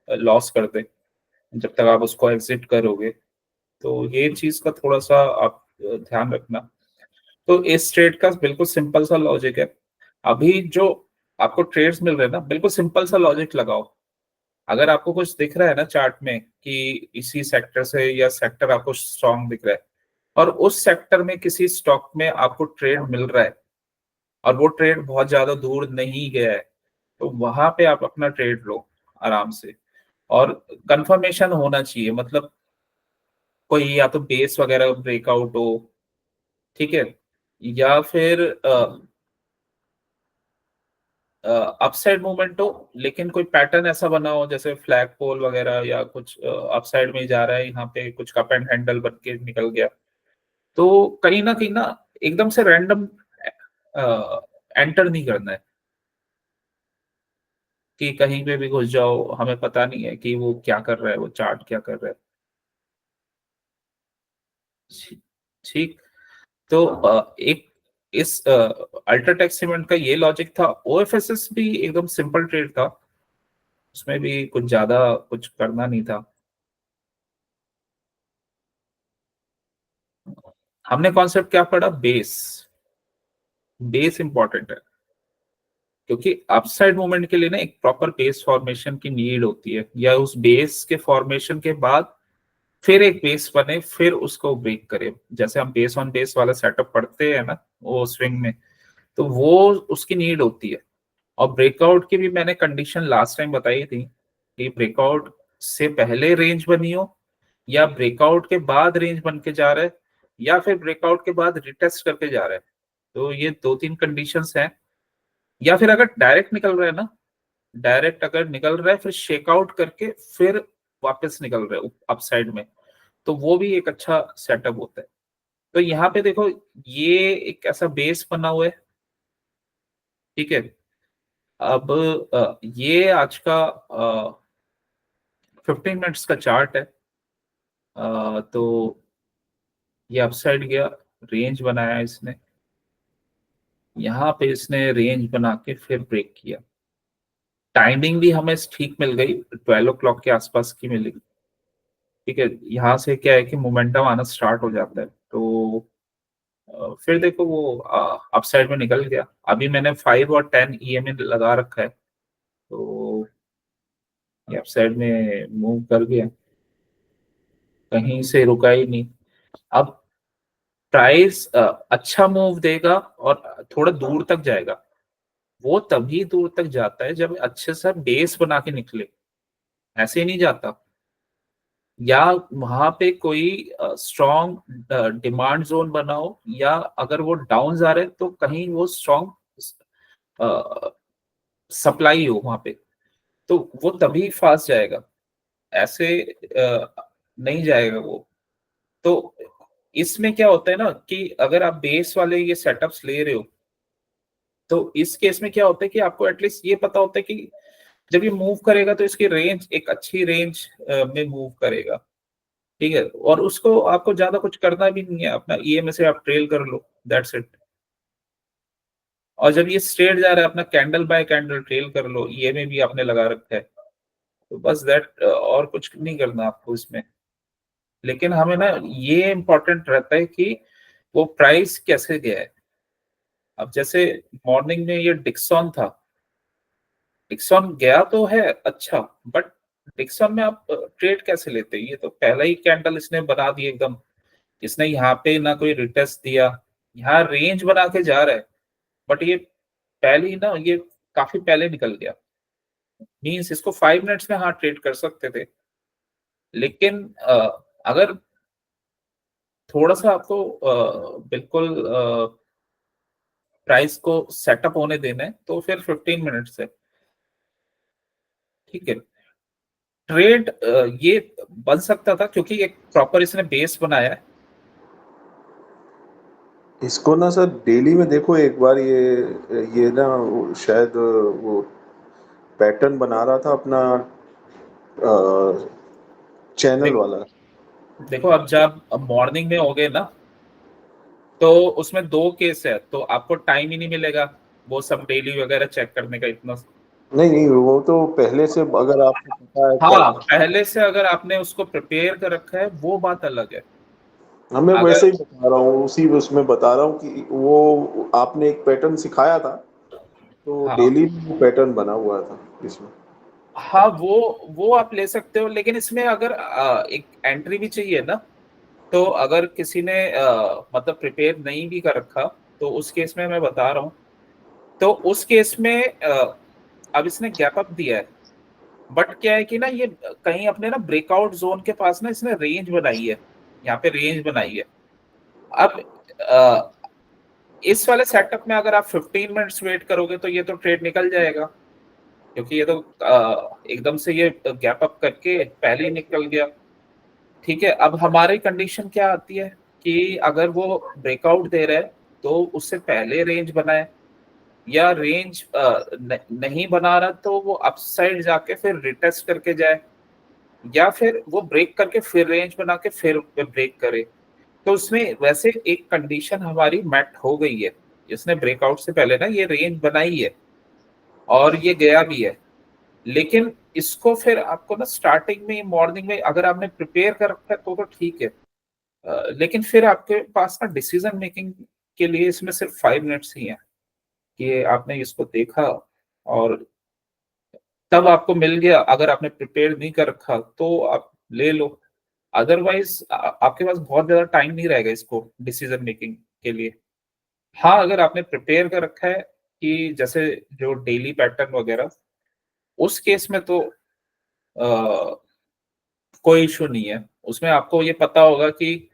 लॉस कर दे जब तक आप उसको एग्जिट करोगे। तो ये चीज का थोड़ा सा आप ध्यान रखना। तो इस ट्रेड का बिल्कुल सिंपल सा लॉजिक है। अभी जो आपको ट्रेड्स मिल रहे हैं ना, बिल्कुल सिंपल सा लॉजिक लगाओ। अगर आपको कुछ दिख रहा है ना चार्ट में कि इसी सेक्टर से, या सेक्टर आपको स्ट्रॉन्ग दिख रहा है और उस सेक्टर में किसी स्टॉक में आपको ट्रेड मिल रहा है और वो ट्रेड बहुत ज्यादा दूर नहीं गया है, तो वहां पे आप अपना ट्रेड लो आराम से। और कंफर्मेशन होना चाहिए, मतलब कोई या तो बेस वगैरह ब्रेकआउट हो, ठीक है, या फिर अपसाइड मूवमेंट हो, लेकिन कोई पैटर्न ऐसा बना हो जैसे फ्लैग पोल वगैरह, या कुछ अपसाइड में ही जा रहा है, यहाँ पे कुछ कप एंड हैंडल बन के निकल गया, तो कहीं ना एकदम से रैंडम एंटर नहीं करना है कि कहीं पे भी घुस जाओ, हमें पता नहीं है कि वो क्या कर रहा है, वो चार्ट क्या कर रहा है। ठीक, तो एक इस अल्ट्राटेक सीमेंट का ये लॉजिक था। ओएफएसएस भी एकदम सिंपल ट्रेड था, उसमें भी कुछ ज्यादा कुछ करना नहीं था। हमने कॉन्सेप्ट क्या पढ़ा, बेस। बेस इंपॉर्टेंट है, क्योंकि अपसाइड मूवमेंट के लिए ना एक प्रॉपर बेस फॉर्मेशन की नीड होती है, या उस बेस के फॉर्मेशन के बाद फिर एक बेस बने, फिर उसको ब्रेक करे। जैसे हम बेस ऑन बेस वाला सेटअप पढ़ते हैं ना वो स्विंग में, तो वो उसकी नीड होती है। और ब्रेकआउट की भी मैंने कंडीशन लास्ट टाइम बताई थी कि ब्रेकआउट से पहले रेंज बनी हो, या ब्रेकआउट के बाद रेंज बन के जा रहा है, या फिर ब्रेकआउट के बाद रिटेस्ट करके जा रहा है। तो ये 2-3 कंडीशंस हैं। या फिर अगर डायरेक्ट निकल रहा है ना, डायरेक्ट अगर निकल रहा है फिर शेकआउट करके फिर वापस निकल रहा है अपसाइड में, तो वो भी एक अच्छा सेटअप होता है। तो यहाँ पे देखो, ये एक ऐसा बेस बना हुआ है, ठीक है। अब ये आज का 15 मिनट्स का चार्ट है। तो ये अपसाइड गया, रेंज बनाया इसने, यहाँ पे इसने रेंज बना के फिर ब्रेक किया। टाइमिंग भी हमें ठीक मिल गई, 12 o'clock के आसपास की मिली, ठीक है। यहाँ से क्या है कि मोमेंटम आना स्टार्ट हो जाता है, तो फिर देखो वो अपसाइड में निकल गया। अभी मैंने 5 और 10 EMA लगा रखा है, तो ये अपसाइड में मूव कर गया, कहीं से रुका ही नहीं। अब प्राइस अच्छा मूव देगा और थोड़ा दूर तक जाएगा। वो तभी दूर तक जाता है जब अच्छे से बेस बना के निकले, ऐसे ही नहीं जाता। या वहां पे कोई स्ट्रॉन्ग डिमांड जोन बनाओ, या अगर वो डाउन जा रहे तो कहीं वो स्ट्रॉन्ग सप्लाई हो वहां पे, तो वो तभी फास्ट जाएगा, ऐसे नहीं जाएगा वो। तो इसमें क्या होता है ना कि अगर आप बेस वाले ये सेटअप्स ले रहे हो, तो इस केस में क्या होता है कि आपको एटलीस्ट ये पता होता है कि जब ये मूव करेगा तो इसकी रेंज एक अच्छी रेंज में मूव करेगा, ठीक है। और उसको आपको ज्यादा कुछ करना भी नहीं है, अपना EMA से आप ट्रेल कर लो, दैट्स इट। और जब ये स्ट्रेट जा रहा है, अपना कैंडल बाय कैंडल ट्रेल कर लो, EMA भी आपने लगा रखा है, तो बस दैट, और कुछ नहीं करना आपको इसमें। लेकिन हमें ना ये इम्पोर्टेंट रहता है कि वो प्राइस कैसे गया है। अब जैसे मॉर्निंग में ये डिक्सॉन था, डिक्सॉन गया तो है अच्छा, बट डिक्सॉन में आप ट्रेड कैसे लेते हैं? ये तो पहला ही कैंडल इसने बना दिया एकदम, इसने यहाँ पे ना कोई रिटेस्ट दिया, यहाँ रेंज बना के जा रहा है, बट ये पहले ही ना, ये काफी पहले निकल गया। मींस इसको 5 मिनट्स में हाँ ट्रेड कर सकते थे, लेकिन अगर थोड़ा सा आपको बिल्कुल प्राइस को सेटअप होने देना है तो फिर 15 मिनट्स है, ठीक है। ट्रेड ये बन सकता था क्योंकि एक प्रॉपर इसने बेस बनाया है। इसको ना सर डेली में देखो एक बार, ये ना शायद वो पैटर्न बना रहा था अपना चैनल वाला। देखो अब जब मॉर्निंग में हो गए ना, तो उसमें 2 केस है, तो आपको टाइम ही नहीं मिलेगा वो सब डेली वगैरह चेक करने का इतना। नहीं, वो तो पहले से अगर आपको पता है हाँ, पहले से अगर आपने उसको प्रिपेयर कर रखा है वो बात अलग है। मैं अगर वैसे ही बता रहा हूँ, उसी उसमें बता रहा हूँ कि वो आपने एक पैटर्न सिखाया था, तो हाँ डेली वो पैटर्न बना हुआ था इसमें। हाँ, वो आप ले सकते हो, लेकिन इसमें अगर एक एंट्री भी चाहिए ना, तो अगर किसी ने मतलब प्रिपेयर नहीं भी कर रखा, तो उस केस में मैं बता रहा हूँ, तो उस केस में अब इसने गैप अप दिया है, बट क्या है कि ना ये कहीं अपने ना ब्रेकआउट जोन के पास ना इसने रेंज बनाई है, यहाँ पे रेंज बनाई है। अब इस वाले सेटअप में अगर आप 15 मिनट्स वेट करोगे तो ये तो ट्रेड निकल जाएगा, क्योंकि ये तो एकदम से ये गैप अप करके पहले ही निकल गया, ठीक है। अब हमारी कंडीशन क्या आती है कि अगर वो ब्रेकआउट दे रहा है तो उससे पहले रेंज बनाए, या रेंज नहीं बना रहा तो वो अपसाइड जाके फिर रिटेस्ट करके जाए, या फिर वो ब्रेक करके फिर रेंज बना के फिर ब्रेक करे। तो उसमें वैसे एक कंडीशन हमारी मैट हो गई है, इसने ब्रेकआउट से पहले ना ये रेंज बनाई है और ये गया भी है। लेकिन इसको फिर आपको ना स्टार्टिंग में मॉर्निंग में अगर आपने प्रिपेयर कर रखा है तो ठीक है, लेकिन फिर आपके पास ना डिसीजन मेकिंग के लिए इसमें सिर्फ 5 मिनट्स ही है कि आपने इसको देखा और तब आपको मिल गया। अगर आपने प्रिपेयर नहीं कर रखा तो आप ले लो, अदरवाइज आपके पास बहुत ज्यादा टाइम नहीं रहेगा इसको डिसीजन मेकिंग के लिए। हाँ, अगर आपने प्रिपेयर कर रखा है कि जैसे जो डेली पैटर्न वगैरह, उस केस में तो कोई इशू नहीं है। उसमें आपको ये पता होगा कि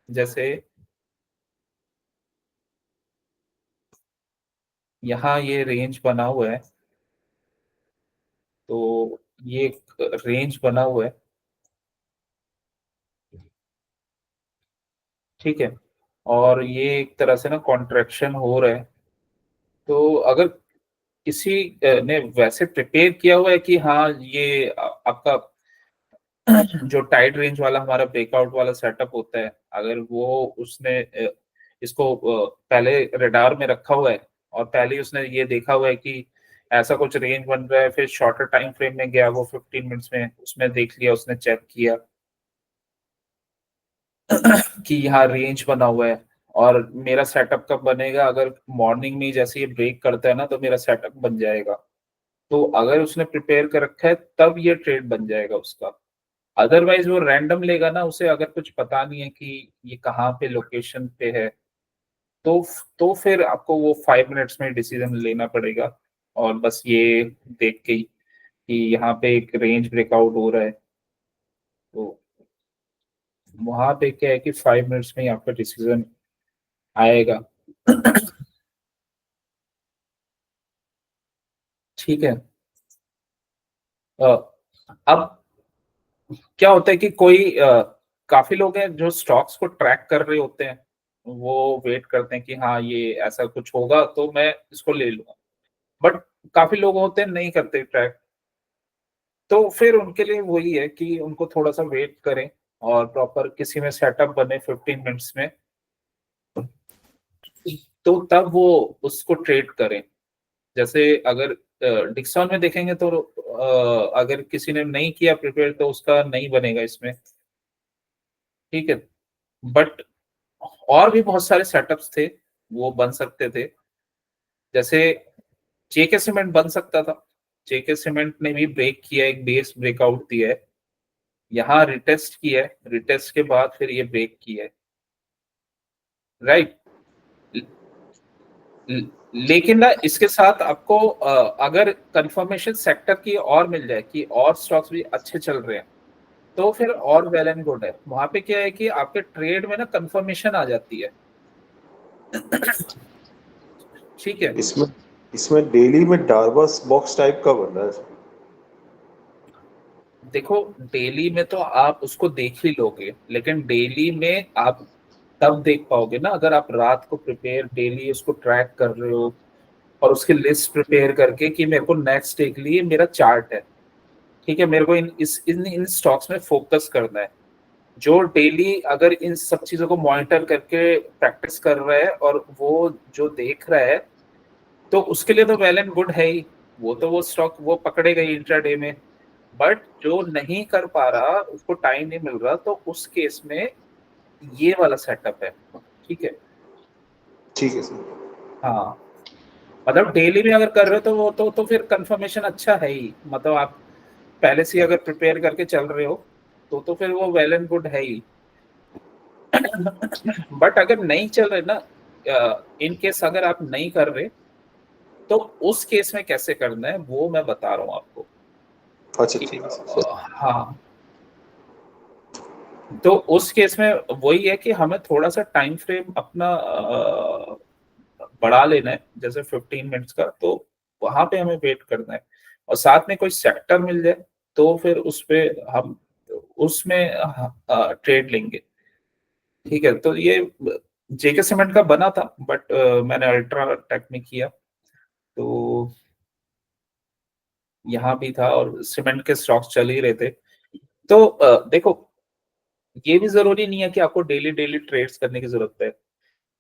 जैसे यहाँ ये रेंज बना हुआ है, तो ये रेंज बना हुआ है, ठीक है, और ये एक तरह से ना कॉन्ट्रैक्शन हो रहा है। तो अगर किसी ने वैसे प्रिपेयर किया हुआ है कि हाँ ये आपका जो टाइड रेंज वाला हमारा ब्रेकआउट वाला सेटअप होता है, अगर वो उसने इसको पहले रडार में रखा हुआ है और पहले ही उसने ये देखा हुआ है कि ऐसा कुछ रेंज बन रहा है, फिर शॉर्टर टाइम फ्रेम में गया वो 15 मिनट्स में, उसमें देख लिया, उसने चेक किया कि यहाँ रेंज बना हुआ है और मेरा सेटअप कब बनेगा, अगर मॉर्निंग में जैसे ये ब्रेक करता है ना तो मेरा सेटअप बन जाएगा। तो अगर उसने प्रिपेयर कर रखा है तब ये ट्रेड बन जाएगा उसका। अदरवाइज वो रैंडम लेगा ना, उसे अगर कुछ पता नहीं है कि ये कहाँ पे लोकेशन पे है, तो फिर आपको वो 5 मिनट्स में डिसीजन लेना पड़ेगा और बस ये देख के ही कि यहाँ पे एक रेंज ब्रेकआउट हो रहा है, तो वहां पे क्या है कि 5 मिनट्स में ही आपका डिसीजन आएगा। ठीक है। अ, अब क्या होता है कि काफी लोग हैं जो स्टॉक्स को ट्रैक कर रहे होते हैं, वो वेट करते हैं कि हाँ ये ऐसा कुछ होगा तो मैं इसको ले लूंगा, बट काफी लोग होते हैं नहीं करते ट्रैक। तो फिर उनके लिए वही है कि उनको थोड़ा सा वेट करें और प्रॉपर किसी में सेटअप बने 15 मिनट्स में, तो तब वो उसको ट्रेड करें। जैसे अगर डिक्सॉन में देखेंगे तो अगर किसी ने नहीं किया प्रिपेयर तो उसका नहीं बनेगा इसमें, ठीक है। बट और भी बहुत सारे सेटअप्स थे वो बन सकते थे, जैसे जेके सीमेंट बन सकता था। जेके सीमेंट ने भी ब्रेक किया, एक बेस ब्रेकआउट दिया है, यहाँ रिटेस्ट किया है, रिटेस्ट के बाद फिर ये ब्रेक किया है, राइट। लेकिन ना इसके साथ आपको अगर कंफर्मेशन सेक्टर की और मिल जाए कि और स्टॉक्स भी अच्छे चल रहे हैं तो फिर और वेल एंड गुड है। वहां पे क्या है कि आपके ट्रेड में ना कंफर्मेशन आ जाती है, ठीक है। इसमें इसमें डेली में डार्बस बॉक्स टाइप का बन रहा है। देखो डेली में तो आप उसको देख ही लोगे, लेकिन डेली में आप तब देख पाओगे ना अगर आप रात को प्रिपेयर डेली उसको ट्रैक कर रहे हो और उसकी लिस्ट प्रिपेयर करके कि मेरे को नेक्स्ट डे के लिए मेरा चार्ट है, ठीक है, मेरे को इन स्टॉक्स में फोकस करना है। जो डेली अगर इन सब चीजों को मॉनिटर करके प्रैक्टिस कर रहा है और वो जो देख रहा है, तो उसके लिए तो वेल एंड गुड है ही, वो तो वो स्टॉक वो पकड़ेगा ही इंट्राडे में। बट जो नहीं कर पा रहा, उसको टाइम नहीं मिल रहा, तो उस केस में ये वाला सेटअप है, ठीक है। ठीक है सर। हाँ, मतलब डेली में अगर कर रहे हो तो वो तो फिर कंफर्मेशन अच्छा है ही, मतलब आप पहले से ही अगर प्रिपेयर करके चल रहे हो तो फिर वो वेल एंड गुड है ही। बट अगर नहीं चल रहे ना, इन केस अगर आप नहीं कर रहे, तो उस केस में कैसे करना है वो मैं बता रहा हूँ आपको। अच्छा ठीक है सर। हाँ, तो उस केस में वही है कि हमें थोड़ा सा टाइम फ्रेम अपना बढ़ा लेना है, जैसे 15 मिनट्स का, तो वहां पे हमें वेट करना है और साथ में कोई सेक्टर मिल जाए तो फिर उस पे हम उसमें ट्रेड लेंगे, ठीक है। तो ये जेके सीमेंट का बना था, बट मैंने अल्ट्रा टेक में किया, तो यहाँ भी था और सीमेंट के स्टॉक्स चल ही रहे थे। तो देखो ये भी जरूरी नहीं है कि आपको डेली डेली ट्रेड्स करने की जरूरत है,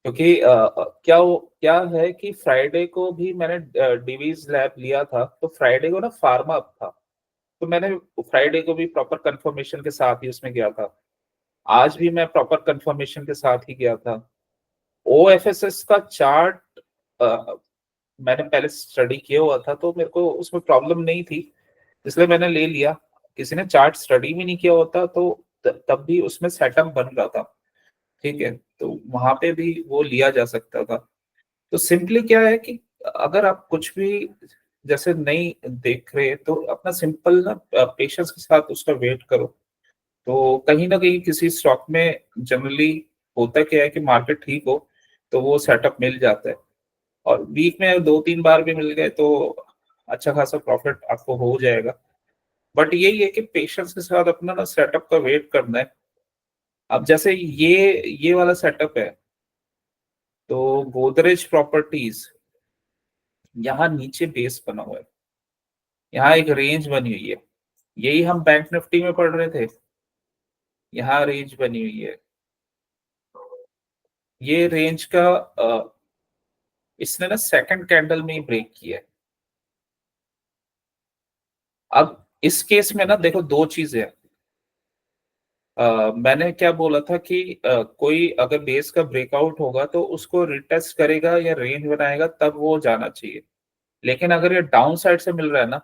क्योंकि क्या है कि फ्राइडे को भी मैंने डिवीज लैब लिया था, तो फ्राइडे को ना फार्मा अप था, तो मैंने फ्राइडे को भी प्रॉपर कंफर्मेशन के साथ ही उसमें गया था। आज भी मैं प्रॉपर कंफर्मेशन के साथ ही गया था। ओएफएसएस का चार्ट मैंने पहले स्टडी किया हुआ था, तो मेरे को उसमें प्रॉब्लम नहीं थी, इसलिए मैंने ले लिया किसी ने चार्ट स्टडी भी नहीं किया होता तो तब भी उसमें सेटअप बन रहा था, ठीक है, तो वहां पे भी वो लिया जा सकता था। तो सिंपली क्या है कि अगर आप कुछ भी जैसे नहीं देख रहे तो अपना सिंपल ना पेशेंस के साथ उसका वेट करो। तो कहीं ना कहीं किसी स्टॉक में जनरली होता क्या है कि मार्केट ठीक हो तो वो सेटअप मिल जाता है, और वीक में 2-3 बार भी मिल गए तो अच्छा खासा प्रॉफिट आपको हो जाएगा। बट यही है कि पेशेंस के साथ अपना ना सेटअप का वेट करना है। अब जैसे ये वाला सेटअप है, तो गोदरेज प्रॉपर्टीज यहाँ नीचे बेस बना हुआ है, यहाँ एक रेंज बनी हुई है, यही हम बैंक निफ्टी में पढ़ रहे थे, यहाँ रेंज बनी हुई है। ये रेंज का इसने ना सेकंड कैंडल में ही ब्रेक किया है। अब इस केस में ना देखो दो चीजें हैं। मैंने क्या बोला था कि कोई अगर बेस का ब्रेकआउट होगा तो उसको रिटेस्ट करेगा या रेंज बनाएगा तब वो जाना चाहिए। लेकिन अगर ये डाउन साइड से मिल रहा है ना,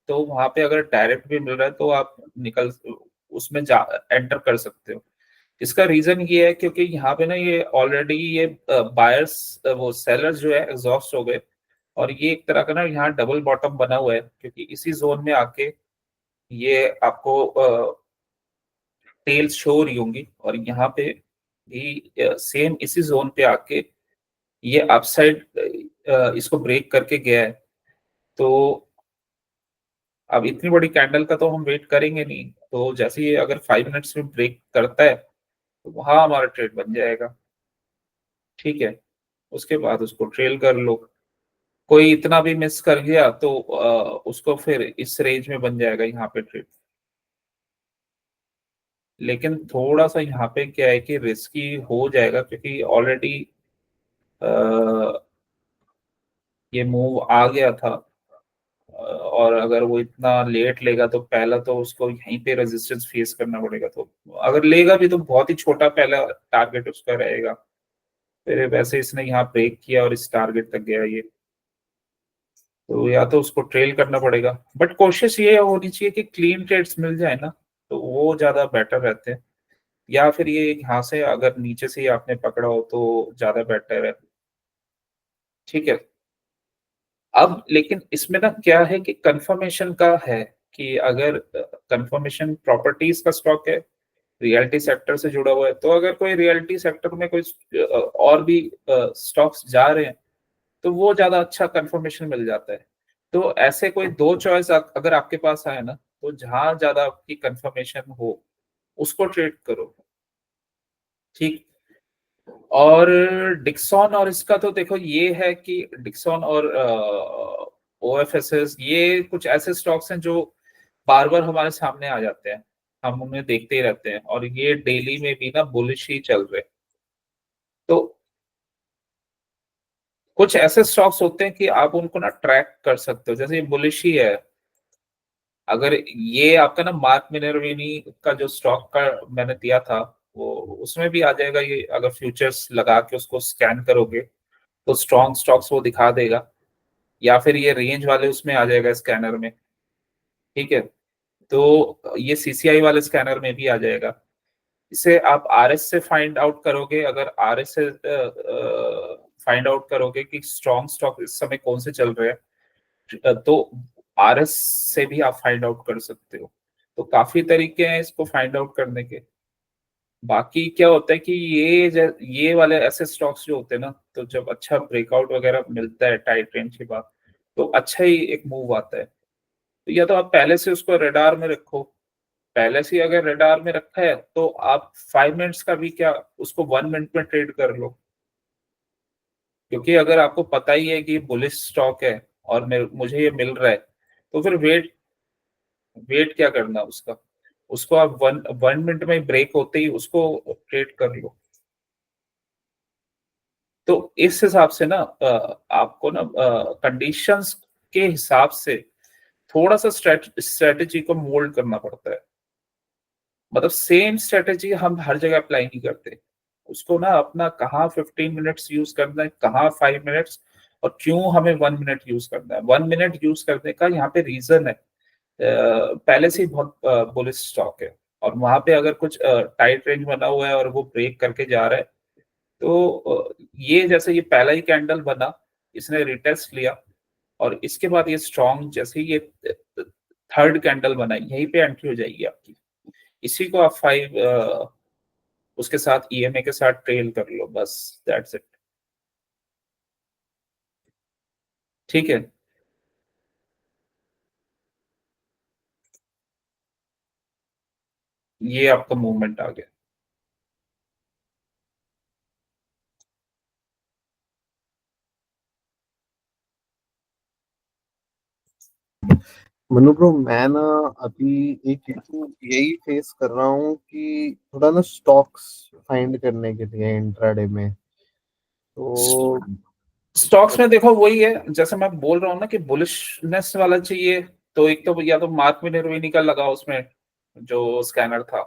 तो वहां पे अगर डायरेक्ट भी मिल रहा है तो आप निकल उसमें जा एंटर कर सकते हो। इसका रीजन ये है क्योंकि यहाँ पे ना ये ऑलरेडी ये बायर्स वो सेलर्स जो है एग्जॉस्ट हो गए, और ये एक तरह का ना यहाँ डबल बॉटम बना हुआ है, क्योंकि इसी जोन में आके ये आपको टेल्स शो हो रही होंगी, और यहाँ पे भी सेम इसी जोन पे आके ये अपसाइड इसको ब्रेक करके गया है। तो अब इतनी बड़ी कैंडल का तो हम वेट करेंगे नहीं, तो जैसे ये अगर 5 मिनट्स में ब्रेक करता है तो वहां हमारा ट्रेड बन जाएगा, ठीक है। उसके बाद उसको ट्रेल कर लो। कोई इतना भी मिस कर गया तो उसको फिर इस रेंज में बन जाएगा यहाँ पे ट्रेड। लेकिन थोड़ा सा यहाँ पे क्या है कि रिस्की हो जाएगा, क्योंकि ऑलरेडी ये मूव आ गया था, और अगर वो इतना लेट लेगा तो पहला तो उसको यहीं पे रेजिस्टेंस फेस करना पड़ेगा। तो अगर लेगा भी तो बहुत ही छोटा पहला टारगेट उसका रहेगा। फिर वैसे इसने यहाँ ब्रेक किया और इस टारगेट तक गया ये, तो या तो उसको ट्रेल करना पड़ेगा। बट कोशिश ये होनी चाहिए कि क्लीन ट्रेड्स मिल जाए ना, तो वो ज्यादा बेटर रहते हैं। या फिर ये यहाँ से अगर नीचे से ही आपने पकड़ा हो तो ज्यादा बेटर है, ठीक है। अब लेकिन इसमें ना क्या है कि कंफर्मेशन का है कि अगर कंफर्मेशन प्रॉपर्टीज का स्टॉक है, रियलिटी सेक्टर से जुड़ा हुआ है, तो अगर कोई रियलिटी सेक्टर में कोई और भी स्टॉक्स जा रहे हैं तो वो ज्यादा अच्छा कंफर्मेशन मिल जाता है। तो ऐसे कोई दो चॉइस अगर आपके पास आए ना, तो जहां ज्यादा आपकी कंफर्मेशन हो उसको ट्रेड करो, ठीक। और डिक्सॉन और इसका तो देखो ये है कि डिक्सॉन और ओएफएसएस ये कुछ ऐसे स्टॉक्स हैं जो बार बार हमारे सामने आ जाते हैं, हम उन्हें देखते ही रहते हैं, और ये डेली में भी ना बुलिश ही चल रहे हैं। तो कुछ ऐसे स्टॉक्स होते हैं कि आप उनको ना ट्रैक कर सकते हो, जैसे ये बुलिश ही है। अगर ये आपका ना मार्क मिनर्विनी का जो स्टॉक का मैंने दिया था, वो उसमें भी आ जाएगा ये। अगर फ्यूचर्स लगा के उसको स्कैन करोगे तो स्ट्रॉन्ग स्टॉक्स वो दिखा देगा, या फिर ये रेंज वाले उसमें आ जाएगा स्कैनर में, ठीक है। तो ये सीसीआई वाले स्कैनर में भी आ जाएगा। इसे आप आरएस से फाइंड आउट करोगे, अगर आरएस से फाइंड आउट करोगे कि स्ट्रॉन्ग स्टॉक इस समय कौन से चल रहे हैं, तो आरएस से भी आप फाइंड आउट कर सकते हो। तो काफी तरीके हैं इसको फाइंड आउट करने के। बाकी क्या होता है कि ये वाले ऐसे स्टॉक्स जो होते हैं ना, तो जब अच्छा ब्रेकआउट वगैरह मिलता है टाइट रेंज के बाद, तो अच्छा ही एक मूव आता है। तो या तो आप पहले से उसको रडार में रखो, पहले से अगर रडार में रखा है तो आप 5 मिनट्स का भी क्या, उसको 1 मिनट में ट्रेड कर लो। क्योंकि अगर आपको पता ही है कि बुलिश स्टॉक है और मुझे ये मिल रहा है, तो फिर वेट वेट क्या करना उसका, उसको आप 1 मिनट में ब्रेक होते ही उसको ट्रेड कर लो। तो इस हिसाब से ना आपको ना कंडीशंस के हिसाब से थोड़ा सा स्ट्रेटेजी को मोल्ड करना पड़ता है। मतलब सेम स्ट्रेटेजी हम हर जगह अप्लाई नहीं करते, उसको ना अपना कहाँ 15 मिनट्स यूज करना है, कहाँ 5 मिनट्स, और क्यों हमें 1 मिनट यूज करना है। 1 मिनट यूज करने का यहाँ पे रीजन है। पहले से ही बहुत बुलिश स्टॉक है, और वहां पे अगर कुछ टाइट रेंज बना हुआ है और वो ब्रेक करके जा रहा है, तो ये जैसे ये पहला ही कैंडल बना, इसने रिटेस्ट लिया, और इसके बाद ये स्ट्रॉन्ग जैसे ये थर्ड कैंडल बना, यहीं पे एंट्री हो जाएगी आपकी। इसी को आप 5 उसके साथ ईएमए के साथ ट्रेल कर लो, बस दैट्स इट। ठीक है, ये आपका मूवमेंट आ गया। मनु ब्रो, मैं ना अभी एक इशू यही फेस कर रहा हूँ कि थोड़ा ना स्टॉक्स फाइंड करने के लिए इंट्राडे में, तो स्टॉक्स में देखो वही है, जैसे मैं बोल रहा हूँ ना कि बुलिशनेस वाला चाहिए, तो एक तो या तो मार्क मिनर्विनी का लगा उसमें जो स्कैनर था,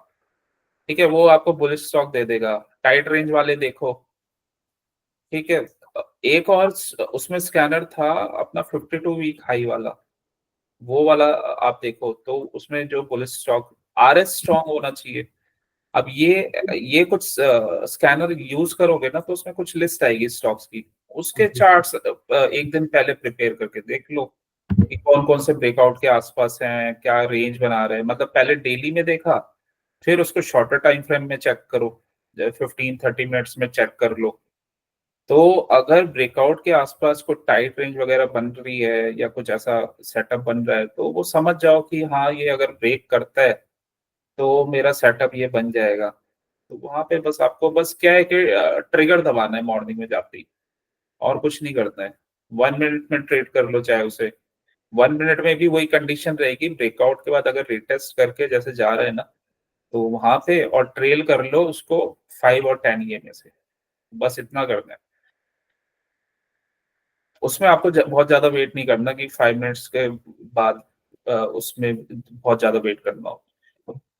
ठीक है, वो आपको बुलिश स्टॉक दे देगा। टाइट रेंज वाले देखो, ठीक है। एक और उसमें स्कैनर था अपना 52 वीक हाई वाला, वो वाला आप देखो, तो उसमें जो बुलिश स्टॉक आरएस स्ट्रॉन्ग होना चाहिए। अब ये कुछ स्कैनर यूज करोगे ना, तो उसमें कुछ लिस्ट आएगी स्टॉक्स की, उसके चार्ट्स एक दिन पहले प्रिपेयर करके देख लो कि कौन कौन से ब्रेकआउट के आसपास हैं, क्या रेंज बना रहे हैं। मतलब पहले डेली में देखा, फिर उसको शॉर्टर टाइम फ्रेम में चेक करो, 15-30 मिनट्स में चेक कर लो। तो अगर ब्रेकआउट के आसपास कोई टाइट रेंज वगैरह बन रही है या कुछ ऐसा सेटअप बन रहा है, तो वो समझ जाओ कि हाँ, ये अगर ब्रेक करता है तो मेरा सेटअप ये बन जाएगा। तो वहां पे बस आपको बस क्या है कि ट्रिगर दबाना है मॉर्निंग में जाते ही, और कुछ नहीं करना है। 1 मिनट में ट्रेड कर लो चाहे उसे, 1 मिनट में भी वही कंडीशन रहेगी, ब्रेकआउट के बाद अगर रिटेस्ट करके जैसे जा रहे हैं ना, तो वहां पे और ट्रेल कर लो उसको 5 और 10 ये में से, बस इतना करना है। उसमें आपको बहुत ज्यादा वेट नहीं करना कि 5 मिनट्स के बाद उसमें बहुत ज्यादा वेट करना हो।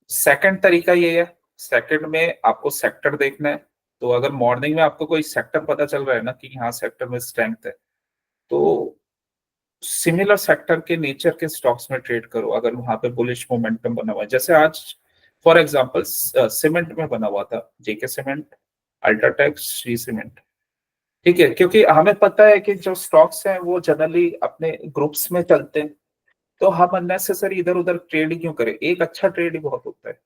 सेकंड तरीका ये है, सेकंड में आपको सेक्टर देखना है। तो अगर मॉर्निंग में आपको कोई सेक्टर पता चल रहा है ना कि हाँ सेक्टर में स्ट्रेंथ है, तो सिमिलर सेक्टर के नेचर के स्टॉक्स में ट्रेड करो अगर वहां पे बुलिश मोमेंटम बना हुआ है। जैसे आज फॉर एग्जांपल सीमेंट में बना हुआ था, जेके सीमेंट, अल्ट्राटेक, श्री सीमेंट, ठीक है, क्योंकि हमें पता है कि जो स्टॉक्स हैं वो जनरली अपने ग्रुप्स में चलते हैं, तो हम अननेसेसरी इधर उधर ट्रेड ही क्यों करें, एक अच्छा ट्रेड ही बहुत होता है।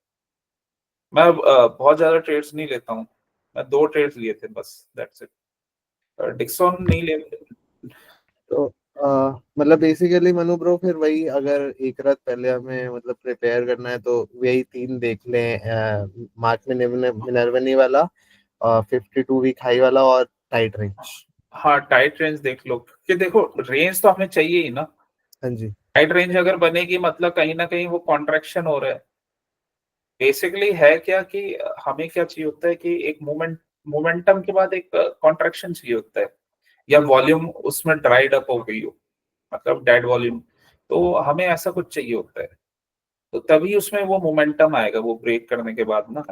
मैं बहुत ज्यादा ट्रेड्स नहीं लेता हूँ, मैं 2 ट्रेड्स लिए थे बस, दैट्स इट। डिक्सन नहीं ले। तो मतलब बेसिकली मनु ब्रो, फिर वही अगर एक रात पहले हमें मतलब प्रिपेयर करना है, तो वही 3 देख लें, मार्क मिनर्वनी वाला, 52 वीक हाई वाला और टाइट रेंज। हाँ, टाइट रेंज देख लो, कि देखो रेंज तो हमें चाहिए ही ना। हाँ जी। टाइट रेंज अगर बनेगी मतलब कहीं ना कहीं वो कॉन्ट्रैक्शन हो रहा है। बेसिकली है क्या कि हमें क्या चाहिए होता है कि एक मोमेंटम के बाद एक कॉन्ट्रैक्शन चाहिए होता है, या वॉल्यूम उसमें ड्राइड अप हो गई हो, मतलब डेड वॉल्यूम, तो हमें ऐसा कुछ चाहिए होता है। तो तभी उसमें वो मोमेंटम आएगा वो ब्रेक करने के बाद ना,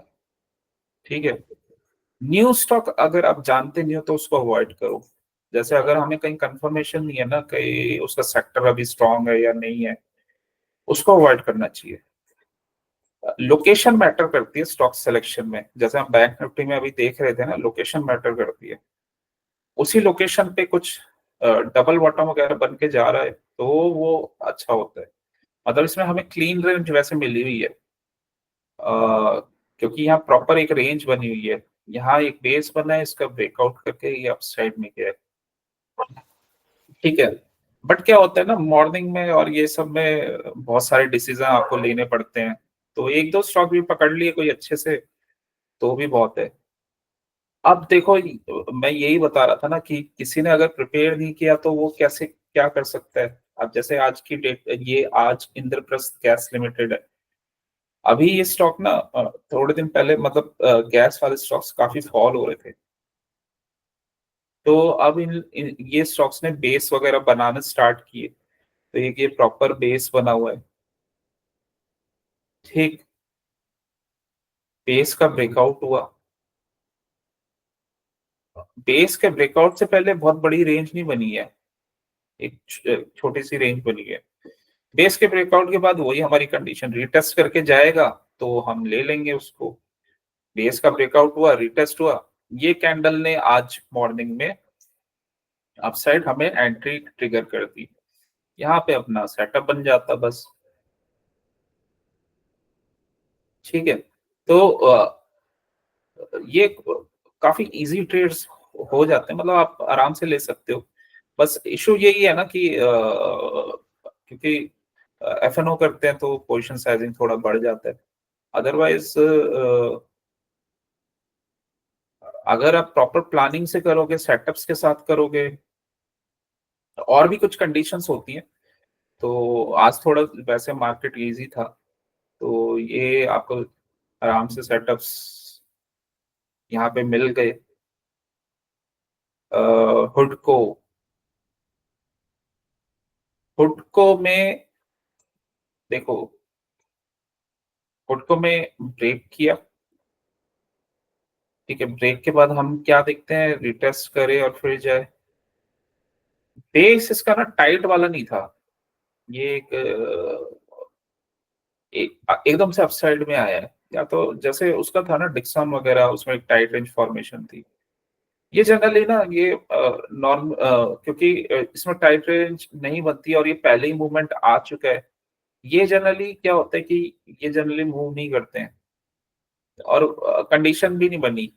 ठीक है। न्यू स्टॉक अगर आप जानते नहीं हो तो उसको अवॉइड करो। जैसे अगर हमें कहीं कंफर्मेशन नहीं है ना कि उसका सेक्टर अभी स्ट्रांग है या नहीं है, उसको अवॉइड करना चाहिए। लोकेशन मैटर करती है स्टॉक सिलेक्शन में, जैसे हम बैंक निफ्टी में अभी देख रहे थे ना, लोकेशन मैटर करती है। उसी लोकेशन पे कुछ डबल बॉटम वगैरह बन के जा रहा है, तो वो अच्छा होता है। मतलब इसमें हमें क्लीन रेंज वैसे मिली हुई है, क्योंकि यहाँ प्रॉपर एक रेंज बनी हुई है, यहाँ एक बेस बना है, इसका ब्रेकआउट करके ये अप साइड में गया है, ठीक है। बट क्या होता है ना मॉर्निंग में और ये सब में बहुत सारे डिसीजन आपको लेने पड़ते हैं, तो एक दो स्टॉक भी पकड़ लिए कोई अच्छे से तो भी बहुत है। अब देखो, मैं यही बता रहा था ना कि किसी ने अगर प्रिपेयर नहीं किया तो वो कैसे क्या कर सकता है। अब जैसे आज की डेट, ये आज इंद्रप्रस्थ गैस लिमिटेड है, अभी ये स्टॉक ना थोड़े दिन पहले मतलब गैस वाले स्टॉक्स काफी फॉल हो रहे थे, तो अब ये स्टॉक्स ने बेस वगैरह बनाने स्टार्ट किए, तो ये प्रॉपर बेस बना हुआ है, ठीक। बेस का ब्रेकआउट हुआ, बेस के ब्रेकआउट से पहले बहुत बड़ी रेंज नहीं बनी है, एक छोटी सी रेंज बनी है। बेस के ब्रेकआउट के बाद वही हमारी कंडीशन, रीटेस्ट करके जाएगा तो हम ले लेंगे उसको। बेस का ब्रेकआउट हुआ, रीटेस्ट हुआ, ये कैंडल ने आज मॉर्निंग में अपसाइड हमें एंट्री ट्रिगर कर दी, यहाँ पे अपना सेटअप बन जाता बस। ठीक है, तो ये काफी इजी ट्रेड्स हो जाते हैं, मतलब आप आराम से ले सकते हो। बस इशू यही है ना कि क्योंकि एफएनओ करते हैं तो पोजीशन साइजिंग थोड़ा बढ़ जाता है। अदरवाइज अगर आप प्रॉपर प्लानिंग से करोगे, सेटअप्स के साथ करोगे, और भी कुछ कंडीशंस होती हैं, तो आज थोड़ा वैसे मार्केट इजी था, तो ये आपको आराम से सेटअप्स यहाँ पे मिल गए। हुडको में देखो, हुडको में ब्रेक किया, ठीक है, ब्रेक के बाद हम क्या देखते हैं, रिटेस्ट करे और फिर जाए। बेस इसका ना टाइट वाला नहीं था, ये एकदम से अपसाइड में आया है, या तो जैसे उसका था ना डिक्सन वगैरह, उसमें एक टाइट रेंज फॉर्मेशन थी। ये जनरली ना ये नॉर्म क्योंकि इसमें टाइट रेंज नहीं बनती और ये पहले ही मूवमेंट आ चुका है, ये जनरली क्या होता है कि ये जनरली मूव नहीं करते हैं, और कंडीशन भी नहीं बनी।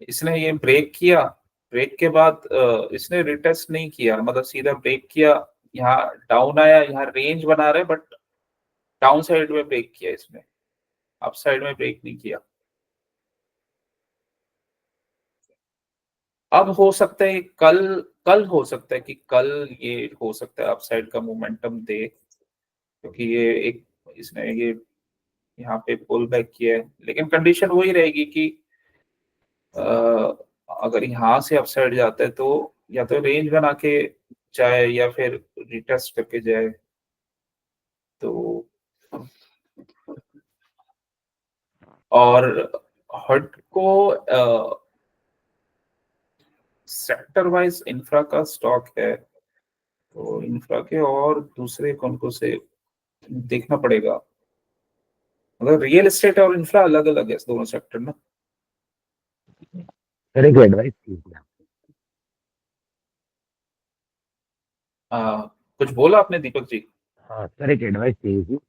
इसने ये ब्रेक किया, ब्रेक के बाद इसने रिटेस्ट नहीं किया, मतलब सीधा ब्रेक किया, यहाँ डाउन आया, यहाँ रेंज बना रहे, बट डाउन साइड में ब्रेक किया इसने, अप साइड में ब्रेक नहीं किया। अब हो सकता है कल हो सकता है कि कल ये हो सकता है अपसाइड का मोमेंटम दे, क्योंकि ये एक इसने ये यहाँ पे पुल बैक किया है, लेकिन कंडीशन वही रहेगी कि अगर यहाँ से अपसाइड जाता है तो या तो रेंज बना के जाए या फिर रिटेस्ट करके जाए। तो और हट को सेक्टर वाइज इंफ्रा का स्टॉक है, तो इंफ्रा के और दूसरे कौन को से देखना पड़ेगा, मतलब रियल एस्टेट और इंफ्रा अलग अलग है दोनों सेक्टर ना। सर एक एडवाइस कीजिए। कुछ बोला आपने दीपक जी? हाँ सर, एक एडवाइस चाहिए थी।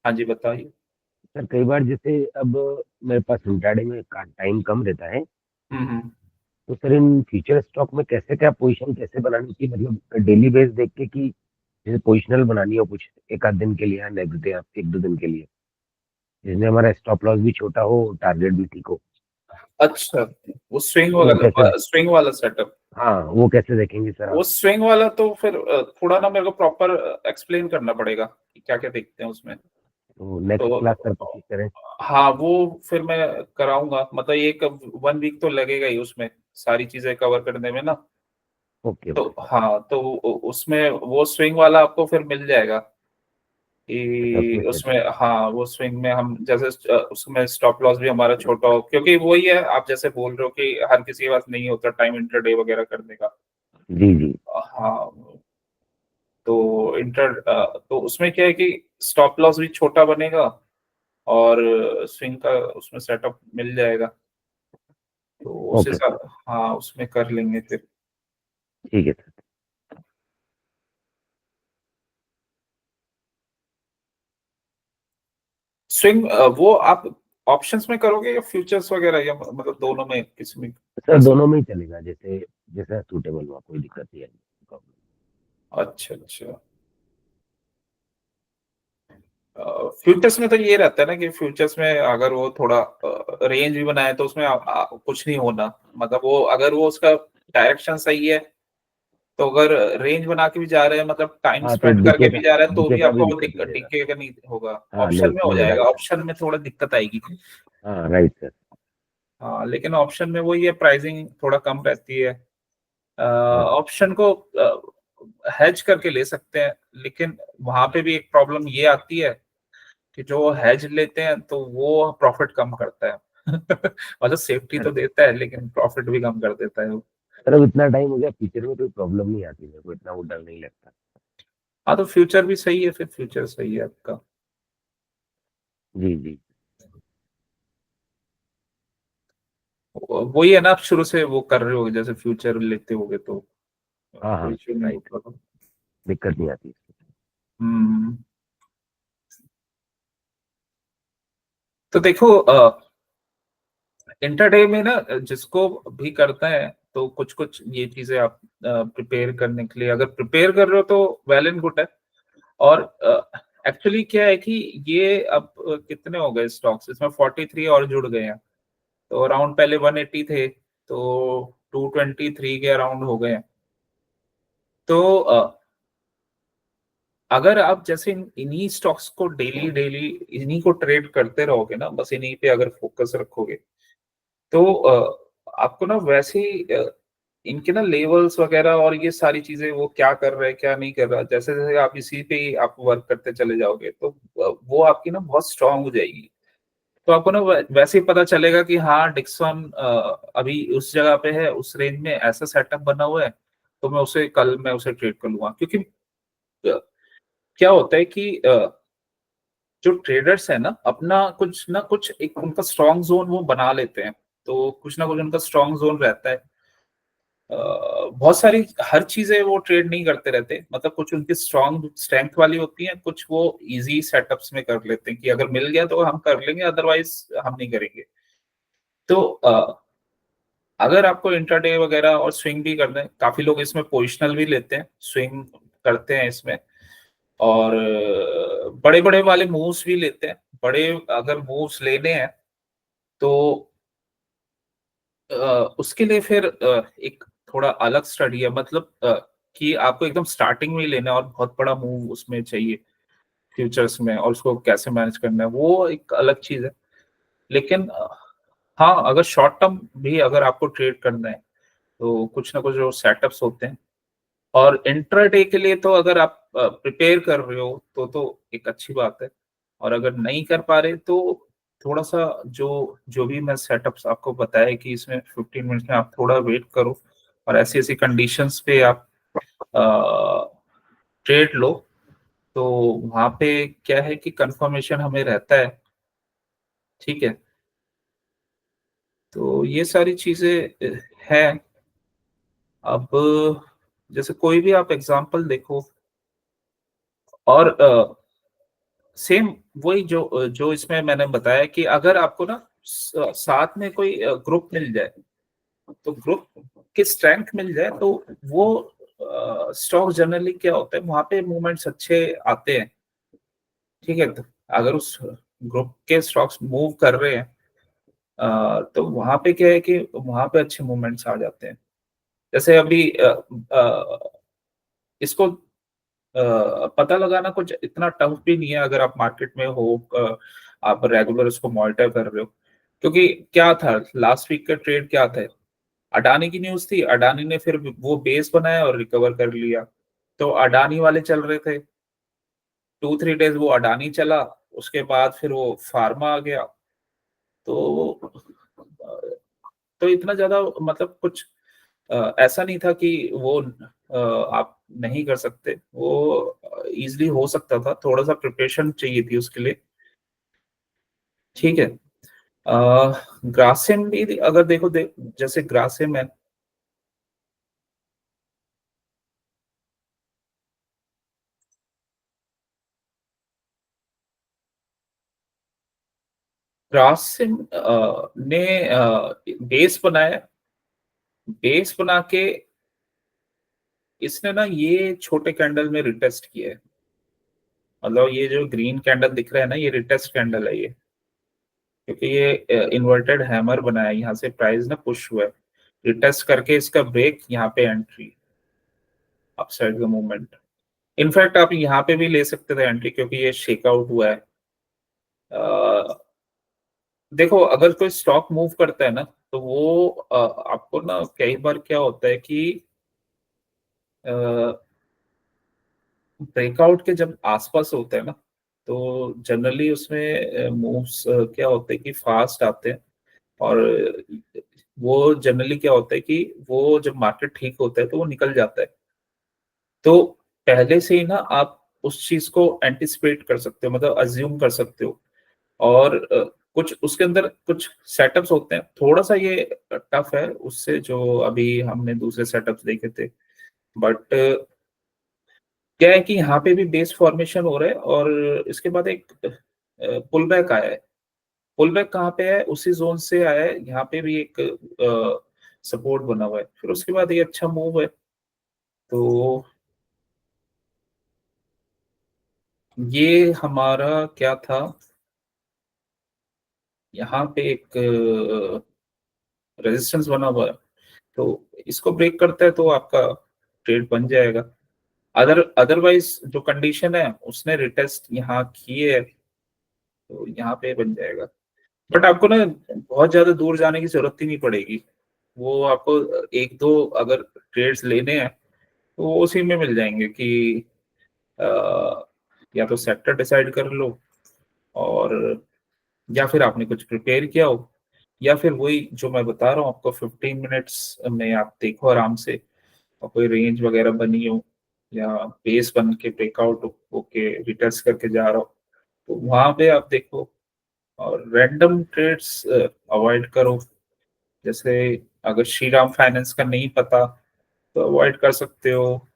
हाँ जी बताइए। सर कई बार जैसे अब मेरे पास इंट्राडे में टाइम कम रहता है, हम्म। तो सर इन फ्यूचर स्टॉक में कैसे क्या पोजीशन कैसे बनानी चाहिए, मतलब डेली बेस देख के कि जैसे पोजिशनल बनानी हो कुछ एक आध दिन के लिए या नेक्स्ट डे एक दो दिन के लिए, जिसमें हमारा स्टॉप लॉस भी छोटा हो, टारगेट भी ठीक हो। अच्छा, वो वो कैसे? स्विंग वाला सेटअप, हाँ वो कैसे देखेंगे सर वो आप? स्विंग वाला तो फिर थोड़ा ना मेरे को प्रॉपर एक्सप्लेन करना पड़ेगा कि क्या क्या देखते हैं उसमें। तो नेक्स्ट क्लास सर तो कोशिश करें। हाँ, वो फिर मैं कराऊंगा, मतलब एक 1 वीक तो लगेगा ही उसमें सारी चीजें कवर करने में ना। ओके तो ओके। हाँ, तो उसमें वो स्विंग वाला आपको फिर मिल जाएगा अच्छा उसमें कि सेट। उसमें, हाँ वो स्विंग में हम जैसे उसमें स्टॉप लॉस भी हमारा छोटा हो, क्योंकि वही है आप जैसे बोल रहे हो कि हर किसी के पास नहीं होता टाइम इंटरडे वगैरह करने का। जी जी। हाँ, तो तो उसमें क्या है कि स्टॉप लॉस भी छोटा बनेगा और स्विंग का उसमें सेटअप मिल जाएगा, तो उस ओके हिसाब, हाँ उसमें कर लेंगे फिर। ठीक है सर। स्विंग वो आप ऑप्शंस में करोगे या फ्यूचर्स वगैरह, या मतलब दोनों में किसी में सर कर दोनों सकते? में ही चलेगा, जैसे जैसा सूटेबल हुआ, कोई दिक्कत नहीं है। अच्छा अच्छा, फ्यूचर्स में तो ये रहता है ना कि फ्यूचर्स में अगर वो थोड़ा रेंज भी बनाए तो उसमें कुछ नहीं होना, मतलब वो अगर वो उसका डायरेक्शन सही है, तो अगर रेंज बना के भी जा रहे हैं, मतलब टाइम हाँ तो स्पेंड करके भी जा रहे हैं, तो डीके भी का भी आपको वो दिक्कत नहीं रहेगा। दिक्कत का नहीं होगा। हाँ ऑप्शन नहीं में हो नहीं जाएगा, राइट सर। ऑप्शन में थोड़ा दिक्कत आएगी। हाँ राइट सर। हाँ, लेकिन ऑप्शन में वही है, प्राइसिंग थोड़ा कम रहती है। ओके। ऑप्शन को हेज करके ले सकते हैं, लेकिन वहां पे भी एक प्रॉब्लम ये आती है कि जो हेज लेते हैं तो वो प्रॉफिट कम करता है मतलब सेफ्टी सर तो देता है लेकिन प्रॉफिट भी कम कर देता है वो। सर अब इतना टाइम हो गया, फ्यूचर में कोई प्रॉब्लम नहीं आती, मेरे को इतना वो डर नहीं लगता। हाँ, तो फ्यूचर भी सही है, फिर फ्यूचर सही है आपका। जी जी। वही है ना, आप शुरू से वो कर रहे हो, जैसे फ्यूचर लेते होगे तो हाँ कोई हाँ, इशू नहीं राइट, होगा। दिक्कत नहीं आती। हम्म। तो देखो, इंटरडे में ना जिसको भी करता है, तो कुछ कुछ ये चीजें आप प्रिपेयर करने के लिए, अगर प्रिपेयर कर रहे हो तो वेल एंड गुड है। और एक्चुअली क्या है कि ये अब कितने हो गए स्टॉक्स, इसमें 43 और जुड़ गए हैं। तो अराउंड पहले 180 थे, तो 223 के अराउंड हो गए हैं। तो अगर आप जैसे इन्हीं स्टॉक्स को डेली डेली इन्हीं को ट्रेड करते रहोगे ना, बस इन्हीं पे अगर फोकस रखोगे, तो आपको ना वैसे ही इनके ना लेवल्स वगैरह और ये सारी चीजें, वो क्या कर रहा है क्या नहीं कर रहा, जैसे जैसे आप इसी पे ही आप वर्क करते चले जाओगे, तो वो आपकी ना बहुत स्ट्रांग हो जाएगी। तो आपको ना वैसे ही पता चलेगा कि हाँ, डिक्सन अभी उस जगह पे है, उस रेंज में ऐसा सेटअप बना हुआ है, तो मैं उसे ट्रेड कर लूंगा। क्योंकि अ, क्या होता है कि जो ट्रेडर्स है ना, अपना कुछ ना कुछ एक उनका स्ट्रॉन्ग जोन वो बना लेते हैं। तो कुछ ना कुछ उनका स्ट्रॉन्ग जोन रहता है। बहुत सारी हर चीजें वो ट्रेड नहीं करते रहते, मतलब कुछ उनकी स्ट्रॉन्ग स्ट्रेंथ वाली होती है, कुछ वो इजी सेटअप्स में कर लेते हैं कि अगर मिल गया तो हम कर लेंगे, अदरवाइज हम नहीं करेंगे। तो अगर आपको इंट्राडे वगैरह और स्विंग भी करना है, काफी लोग इसमें पोजिशनल भी लेते हैं, स्विंग करते हैं इसमें, और बड़े बड़े वाले मूव्स भी लेते हैं। बड़े अगर मूव्स लेने हैं तो उसके लिए फिर एक थोड़ा अलग स्टडी है, मतलब कि आपको एकदम स्टार्टिंग में ही लेना है और बहुत बड़ा मूव उसमें चाहिए फ्यूचर्स में, और उसको कैसे मैनेज करना है वो एक अलग चीज है। लेकिन हाँ, अगर शॉर्ट टर्म भी अगर आपको ट्रेड करना है, तो कुछ ना कुछ जो सेटअप्स होते हैं। और इंट्राडे के लिए तो अगर आप प्रिपेयर कर रहे हो तो एक अच्छी बात है। और अगर नहीं कर पा रहे तो थोड़ा सा जो जो भी मैं सेटअप्स आपको बताया कि इसमें 15 मिनट में आप थोड़ा वेट करो, और ऐसी ऐसी कंडीशंस पे आप ट्रेड लो, तो वहां पे क्या है कि कंफर्मेशन हमें रहता है। ठीक है, तो ये सारी चीजें हैं। अब जैसे कोई भी आप एग्जांपल देखो, और सेम वही जो जो इसमें मैंने बताया कि अगर आपको ना साथ में कोई ग्रुप मिल जाए, तो ग्रुप की स्ट्रेंथ मिल जाए, तो वो स्टॉक जनरली क्या होता है, वहां पे मूवमेंट्स अच्छे आते हैं। ठीक है, तो अगर उस ग्रुप के स्टॉक्स मूव कर रहे हैं, तो वहां पे क्या है कि वहां पे अच्छे मूवमेंट्स आ जाते हैं। जैसे अभी इसको पता लगाना कुछ इतना टफ भी नहीं है, अगर आप मार्केट में हो, आप रेगुलर उसको मॉनिटर कर रहे हो। क्योंकि क्या था लास्ट वीक का ट्रेड, क्या था, अडानी की न्यूज थी, अडानी ने फिर वो बेस बनाया और रिकवर कर लिया। तो अडानी वाले चल रहे थे, 2-3 डेज वो अडानी चला, उसके बाद फिर वो फार्मा आ गया। तो तो इतना ज्यादा मतलब कुछ ऐसा नहीं था कि वो आप नहीं कर सकते, वो इजीली हो सकता था, थोड़ा सा प्रिपरेशन चाहिए थी उसके लिए। ठीक है, ग्रासिम भी अगर देखो जैसे ग्रासिम है, ग्रासिम ने बेस बनाया, बेस बना के इसने ना ये छोटे कैंडल में रिटेस्ट किया है। मतलब ये जो ग्रीन कैंडल दिख रहा है ना, ये रिटेस्ट कैंडल है ये, क्योंकि ये इन्वर्टेड हैमर बनाया, यहाँ से प्राइस ना पुश हुआ है, रिटेस्ट करके इसका ब्रेक, यहाँ पे एंट्री, अपसाइड का मूवमेंट। इनफैक्ट आप यहाँ पे भी ले सकते थे एंट्री, क्योंकि ये शेक आउट हुआ है। देखो, अगर कोई स्टॉक मूव करता है ना, तो वो आपको ना कई बार क्या होता है कि ब्रेकआउट के जब आसपास होते हैं ना, तो जनरली उसमें मूव्स क्या होते हैं कि फास्ट आते हैं। और वो जनरली क्या होता है कि वो जब मार्केट ठीक होता है तो वो निकल जाता है। तो पहले से ही ना आप उस चीज को एंटिसिपेट कर सकते हो, मतलब अज्यूम कर सकते हो। और कुछ उसके अंदर कुछ सेटअप्स होते हैं, थोड़ा सा ये टफ है उससे जो अभी हमने दूसरे सेटअप्स देखे थे। बट क्या है कि यहाँ पे भी बेस फॉर्मेशन हो रहा है और इसके बाद एक पुल बैक आया है। पुल बैक कहाँ पे है, उसी जोन से आया है, यहाँ पे भी एक सपोर्ट बना हुआ है, फिर उसके बाद ये अच्छा मूव है। तो ये हमारा क्या था, यहाँ पे एक रेजिस्टेंस बना हुआ है, तो इसको ब्रेक करता है तो आपका ट्रेड बन जाएगा। अदरवाइज जो कंडीशन है उसने रिटेस्ट यहाँ किए है, तो यहाँ पे बन जाएगा। बट आपको ना बहुत ज्यादा दूर जाने की जरूरत ही नहीं पड़ेगी, वो आपको एक दो अगर ट्रेड्स लेने हैं तो वो उसी में मिल जाएंगे कि या तो सेक्टर डिसाइड कर लो, और या फिर आपने कुछ प्रिपेयर किया हो, या फिर वही जो मैं बता रहा हूँ आपको 15 मिनट्स में आप देखो आराम से, और कोई रेंज वगैरह बनी हो या बेस बन के ब्रेकआउट होके रिटेस्ट करके जा रहा हो, तो वहां पे आप देखो। और रैंडम ट्रेड्स अवॉइड करो, जैसे अगर श्रीराम फाइनेंस का नहीं पता तो अवॉइड कर सकते हो,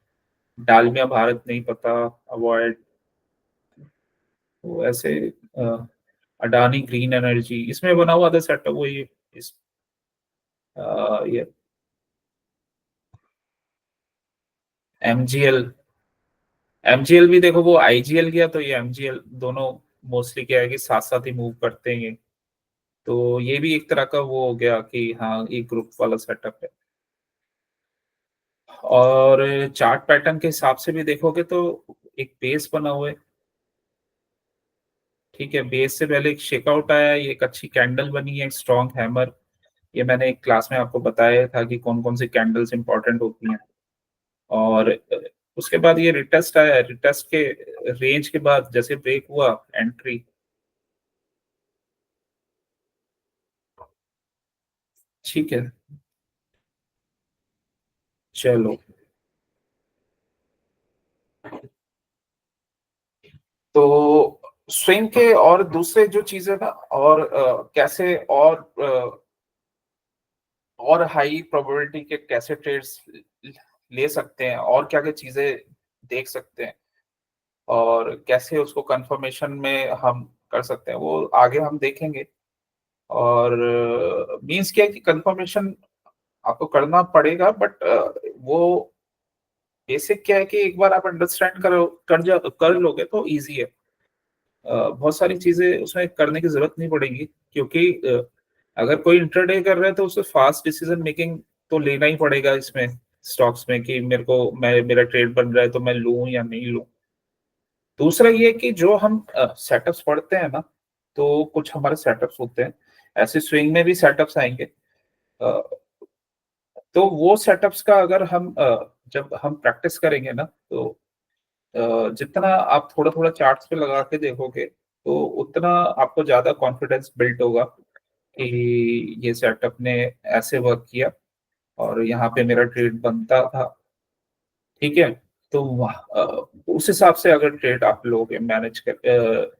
डालमिया भारत नहीं पता अवॉइड, तो ऐसे अ, अडानी ग्रीन एनर्जी इसमें बना हुआ था सेटअप, वो ये एमजीएल। एमजीएल भी देखो, वो आईजीएल गया तो ये एमजीएल, दोनों मोस्टली क्या है कि साथ साथ ही मूव करते हैं, तो ये भी एक तरह का वो हो गया कि हाँ एक ग्रुप वाला सेटअप है। और चार्ट पैटर्न के हिसाब से भी देखोगे तो एक बेस बना हुआ है, ठीक है, बेस से पहले एक शेकआउट आया है, ये एक अच्छी कैंडल बनी है, एक स्ट्रॉन्ग हैमर। ये मैंने एक क्लास में आपको बताया था कि कौन कौन सी कैंडल्स इंपॉर्टेंट होती हैं। और उसके बाद ये रिटेस्ट आया, रिटेस्ट के रेंज के बाद जैसे ब्रेक हुआ एंट्री, ठीक है। चलो, तो स्विंग के और दूसरे जो चीजें ना, और कैसे और हाई प्रोबेबिलिटी के कैसे ट्रेड्स ले सकते हैं, और क्या क्या चीजें देख सकते हैं, और कैसे उसको कंफर्मेशन में हम कर सकते हैं, वो आगे हम देखेंगे। और मींस क्या है कि कंफर्मेशन आपको करना पड़ेगा, बट वो बेसिक क्या है कि एक बार आप अंडरस्टैंड करो कर लोगे तो इजी है। बहुत सारी चीजें उसमें करने की जरूरत नहीं पड़ेगी, क्योंकि अगर कोई इंटरडे कर रहा है तो उसे फास्ट डिसीजन मेकिंग तो लेना ही पड़ेगा इसमें, स्टॉक्स में, कि मेरा ट्रेड बन रहा है तो मैं लूं या नहीं लूं। दूसरा ये कि जो हम सेटअप्स पढ़ते हैं ना, तो कुछ हमारे सेटअप्स होते हैं, ऐसे स्विंग में भी सेटअप्स आएंगे। अ, तो वो सेटअप्स का अगर हम जब हम प्रैक्टिस करेंगे ना, तो जितना आप थोड़ा थोड़ा चार्ट्स पे लगा के देखोगे तो उतना आपको ज्यादा कॉन्फिडेंस बिल्ड होगा कि ये सेटअप ने ऐसे वर्क किया और यहाँ पे मेरा ट्रेड बनता था, ठीक है। तो उस हिसाब से अगर ट्रेड आप लोगे मैनेज कर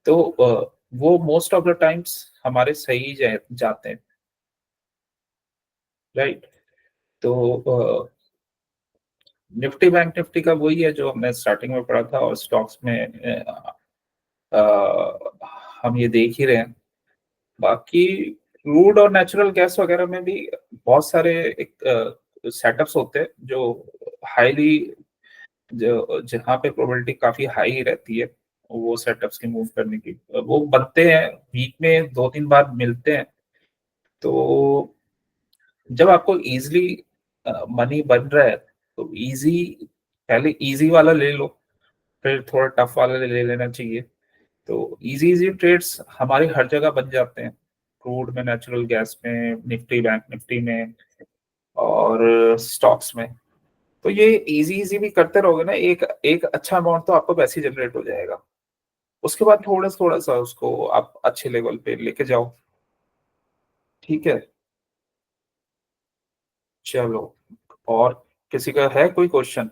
तो वो मोस्ट ऑफ द टाइम्स हमारे सही जाते हैं, राइट। तो निफ्टी बैंक निफ्टी का वही है जो हमने स्टार्टिंग में पढ़ा था, और स्टॉक्स में हम ये देख ही रहे हैं। बाकी क्रूड और नेचुरल गैस वगैरह में भी बहुत सारे एक सेटअप्स होते हैं जो हाईली, जो जहाँ पे प्रोबेबिलिटी काफी हाई रहती है वो सेटअप्स की मूव करने की, वो बनते हैं वीक में 2-3 बार मिलते हैं। तो जब आपको इजीली मनी बन रहा है तो इजी, पहले इजी वाला ले लो, फिर थोड़ा टफ वाला ले लेना चाहिए। तो इजी इजी ट्रेड्स हमारे हर जगह बन जाते हैं, क्रूड में, नेचुरल गैस में, निफ्टी बैंक निफ्टी में, और स्टॉक्स में। तो ये इजी इजी भी करते रहोगे ना, एक एक अच्छा अमाउंट तो आपको वैसे ही जनरेट हो जाएगा। उसके बाद थोड़ा थोड़ा सा उसको आप अच्छे लेवल पे लेके जाओ, ठीक है। चलो, और किसी का है कोई क्वेश्चन?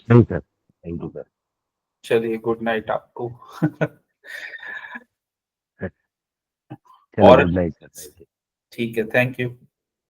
नहीं सर, थैंक यू सर। चलिए गुड नाइट आपको। चलो और good night sir, thank you. ठीक है, थैंक यू।